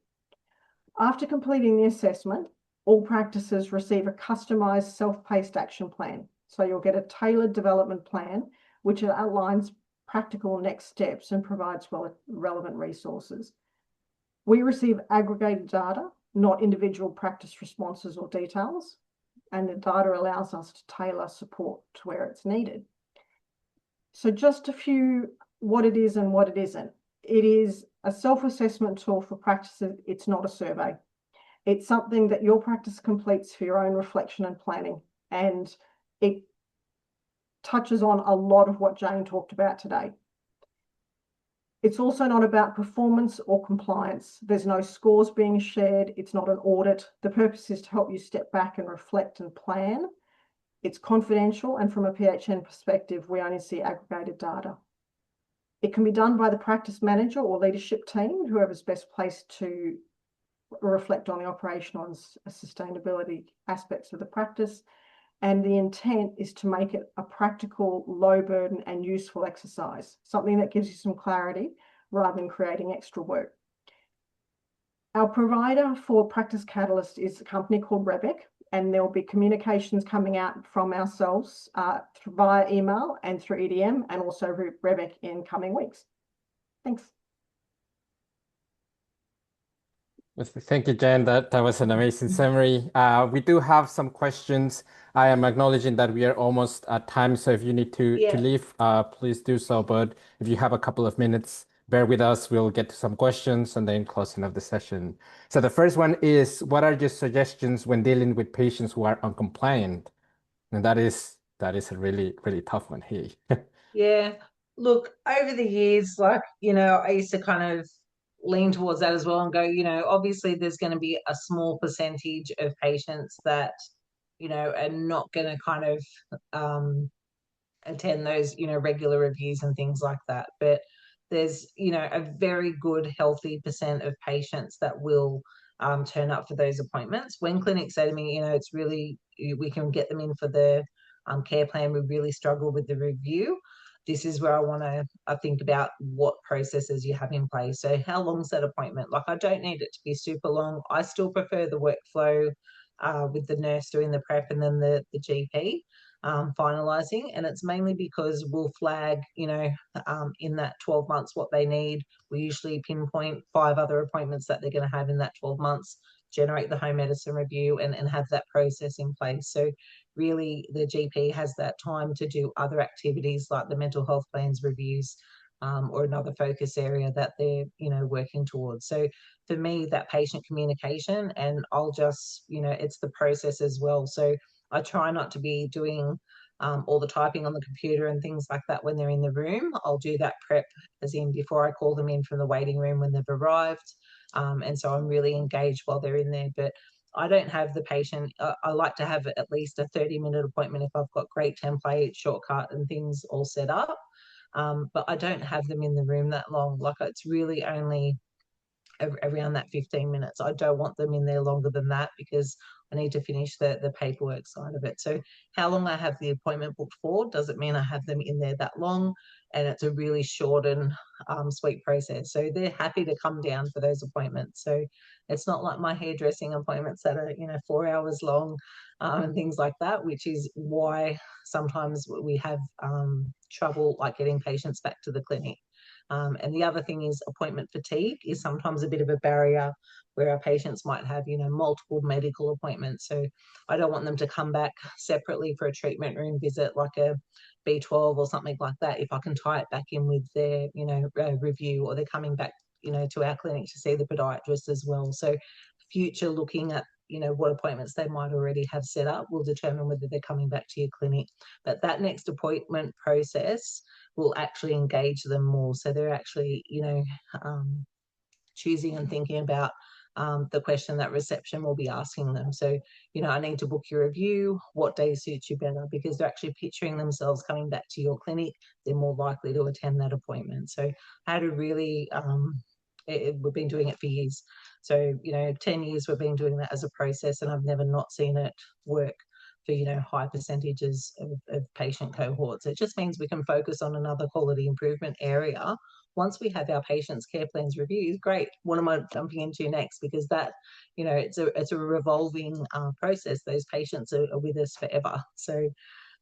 After completing the assessment, all practices receive a customised self-paced action plan. So you'll get a tailored development plan, which outlines practical next steps and provides relevant resources. We receive aggregated data, not individual practice responses or details, and the data allows us to tailor support to where it's needed. So just a few what it is and what it isn't. It is a self-assessment tool for practices. It's not a survey. It's something that your practice completes for your own reflection and planning, and it touches on a lot of what Jane talked about today. It's also not about performance or compliance. There's no scores being shared. It's not an audit. The purpose is to help you step back and reflect and plan. It's confidential, and from a PHN perspective, we only see aggregated data. It can be done by the practice manager or leadership team, whoever's best placed to reflect on the operational and sustainability aspects of the practice. And the intent is to make it a practical, low burden and useful exercise, something that gives you some clarity rather than creating extra work. Our provider for Practice Catalyst is a company called Rebec, and there will be communications coming out from ourselves via email and through EDM, and also Rebec in coming weeks. Thanks. Thank you, Jen. That was an amazing summary. We do have some questions. I am acknowledging that we are almost at time, so if you need to leave, please do so. But if you have a couple of minutes, bear with us. We'll get to some questions and then closing of the session. So the first one is, what are your suggestions when dealing with patients who are uncompliant? And that is a really, really tough one here. Yeah. Look, over the years, I used to kind of lean towards that as well and go, obviously there's going to be a small percentage of patients that, are not going to kind of attend those, regular reviews and things like that. But there's, a very good, healthy percent of patients that will turn up for those appointments. When clinics say to me, it's really, we can get them in for the care plan, we really struggle with the review. This is where I want to think about what processes you have in place. So how long's that appointment? Like, I don't need it to be super long. I still prefer the workflow with the nurse doing the prep and then the GP finalising. And it's mainly because we'll flag, in that 12 months what they need. We usually pinpoint 5 other appointments that they're going to have in that 12 months, generate the home medicine review and have that process in place. So really the GP has that time to do other activities like the mental health plans reviews or another focus area that they're, working towards. So for me, that patient communication, and I'll just, it's the process as well. So I try not to be doing all the typing on the computer and things like that when they're in the room. I'll do that prep as in before I call them in from the waiting room when they've arrived. And so I'm really engaged while they're in there. But I don't have the patient. I like to have at least a 30-minute appointment if I've got great template, shortcut and things all set up. But I don't have them in the room that long. Like, it's really only around that 15 minutes. I don't want them in there longer than that because I need to finish the paperwork side of it. So how long I have the appointment booked for doesn't mean I have them in there that long, and it's a really short and sweet process. So they're happy to come down for those appointments. So it's not like my hairdressing appointments that are 4 hours long and things like that, which is why sometimes we have trouble like getting patients back to the clinic. And the other thing is appointment fatigue is sometimes a bit of a barrier where our patients might have, multiple medical appointments. So I don't want them to come back separately for a treatment room visit like a B12 or something like that. If I can tie it back in with their, review, or they're coming back, to our clinic to see the podiatrist as well. So future looking at, what appointments they might already have set up will determine whether they're coming back to your clinic. But that next appointment process will actually engage them more. So they're actually, choosing and thinking about the question that reception will be asking them. So, I need to book your review. What day suits you better? Because they're actually picturing themselves coming back to your clinic. They're more likely to attend that appointment. So I had a really, we've been doing it for years. So, 10 years we've been doing that as a process, and I've never not seen it work for, high percentages of patient cohorts. It just means we can focus on another quality improvement area. Once we have our patients' care plans reviewed, great. What am I jumping into next? Because that, it's a revolving process. Those patients are with us forever. So,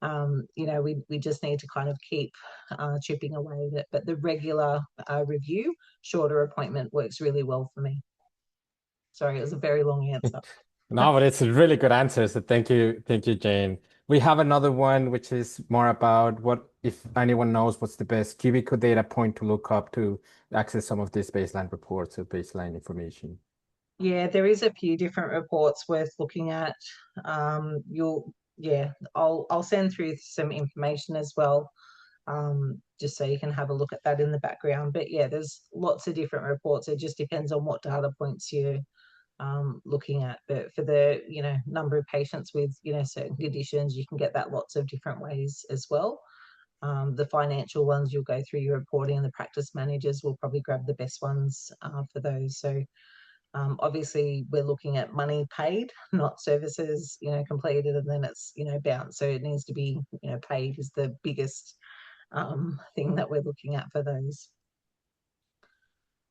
we just need to kind of keep chipping away at it. But the regular review, shorter appointment works really well for me. Sorry, it was a very long answer. No, but it's a really good answer. So thank you, Jane. We have another one, which is more about what, if anyone knows, what's the best QBCO data point to look up to access some of these baseline reports or baseline information. Yeah, there is a few different reports worth looking at. I'll send through some information as well, just so you can have a look at that in the background. But yeah, there's lots of different reports. It just depends on what data points you're looking at. But for the number of patients with certain conditions, you can get that lots of different ways as well. The financial ones, you'll go through your reporting, and the practice managers will probably grab the best ones for those. So obviously we're looking at money paid, not services completed and then it's bounced. So it needs to be paid is the biggest thing that we're looking at for those.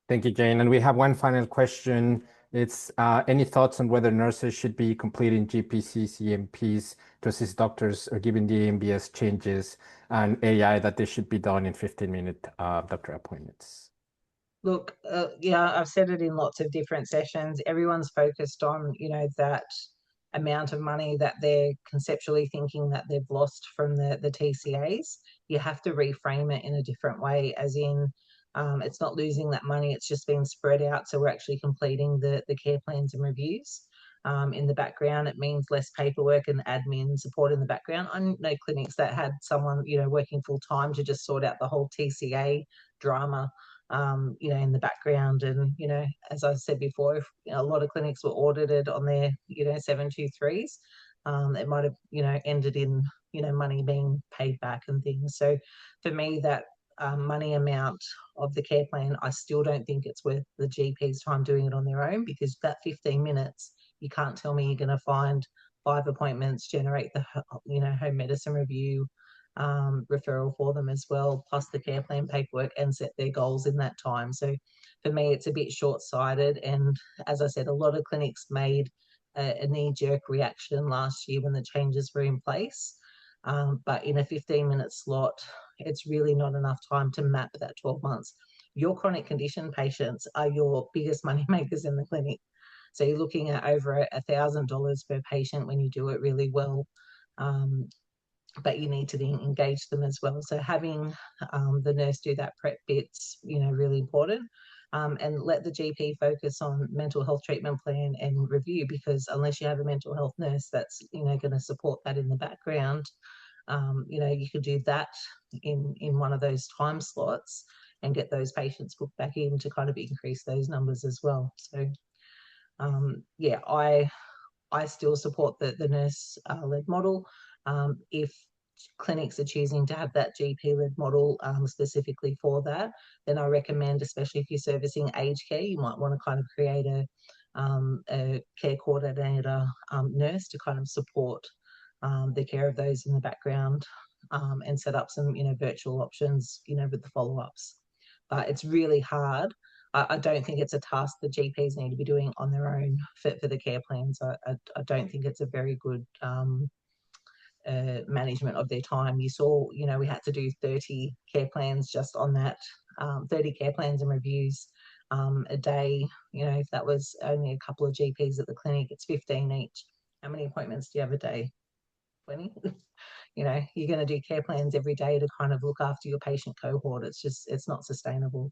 Thank you, Jane. And we have one final question. It's any thoughts on whether nurses should be completing GPC CMPs to assist doctors or given the AMBS changes and AI that they should be done in 15-minute doctor appointments? Look, I've said it in lots of different sessions. Everyone's focused on, that amount of money that they're conceptually thinking that they've lost from the TCAs. You have to reframe it in a different way, as in it's not losing that money, it's just being spread out. So we're actually completing the care plans and reviews. In the background, it means less paperwork and admin support in the background. I know clinics that had someone, working full time to just sort out the whole TCA drama. In the background. And, as I said before, if a lot of clinics were audited on their, 723s, it might have, ended in, money being paid back and things. So for me, that money amount of the care plan, I still don't think it's worth the GP's time doing it on their own, because that 15 minutes, you can't tell me you're going to find 5 appointments, generate the, home medicine review, referral for them as well, plus the care plan paperwork, and set their goals in that time. So for me, it's a bit short-sighted. And as I said, a lot of clinics made a knee-jerk reaction last year when the changes were in place. But in a 15-minute slot, it's really not enough time to map that 12 months. Your chronic condition patients are your biggest money makers in the clinic. So you're looking at over $1,000 per patient when you do it really well. But you need to then engage them as well. So having the nurse do that prep bit's, really important. And let the GP focus on mental health treatment plan and review, because unless you have a mental health nurse that's, going to support that in the background, you could do that in one of those time slots and get those patients booked back in to kind of increase those numbers as well. So, I still support the nurse-led model. If clinics are choosing to have that GP-led model specifically for that, then I recommend, especially if you're servicing aged care, you might want to kind of create a care coordinator nurse to kind of support the care of those in the background, and set up some, virtual options, with the follow-ups. But it's really hard. I don't think it's a task the GPs need to be doing on their own for the care plans. I don't think it's a very good management of their time. You saw, we had to do 30 care plans just on that, 30 care plans and reviews a day. If that was only a couple of GPs at the clinic, it's 15 each. How many appointments do you have a day? 20? You're going to do care plans every day to kind of look after your patient cohort. It's not sustainable.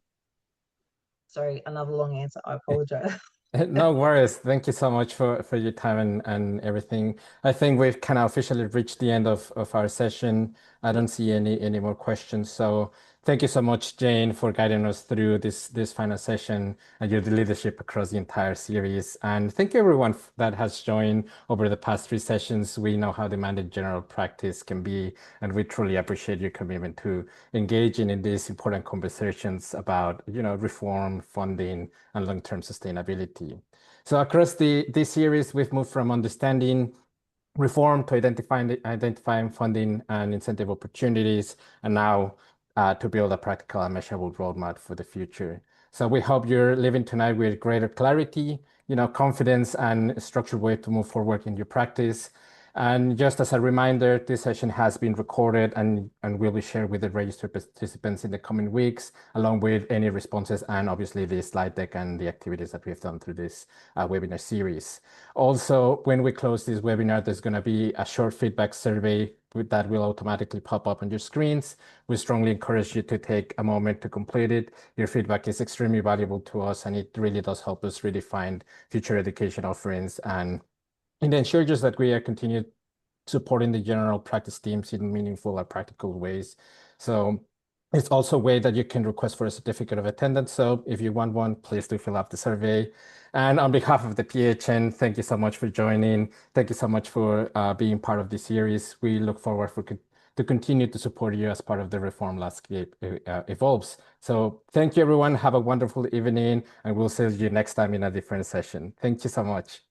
Sorry, another long answer. I apologize. No worries. Thank you so much for your time and everything. I think we've kind of officially reached the end of our session. I don't see any more questions. So thank you so much, Jane, for guiding us through this final session and your leadership across the entire series. And thank you everyone that has joined over the past 3 sessions. We know how demanding general practice can be, and we truly appreciate your commitment to engaging in these important conversations about, reform, funding, and long-term sustainability. So across this series, we've moved from understanding reform to identifying funding and incentive opportunities, and now to build a practical and measurable roadmap for the future. So we hope you're leaving tonight with greater clarity, confidence, and a structured way to move forward in your practice. And just as a reminder, this session has been recorded and will be shared with the registered participants in the coming weeks, along with any responses and obviously the slide deck and the activities that we've done through this webinar series. Also, when we close this webinar, there's going to be a short feedback survey that will automatically pop up on your screens. We strongly encourage you to take a moment to complete it. Your feedback is extremely valuable to us, and it really does help us redefine future education offerings and ensure just that we are continued supporting the general practice teams in meaningful and practical ways. So it's also a way that you can request for a certificate of attendance. So if you want one, please do fill out the survey. And on behalf of the PHN, thank you so much for joining. Thank you so much for being part of this series. We look forward to continue to support you as part of the reform landscape evolves. So thank you, everyone. Have a wonderful evening, and we'll see you next time in a different session. Thank you so much.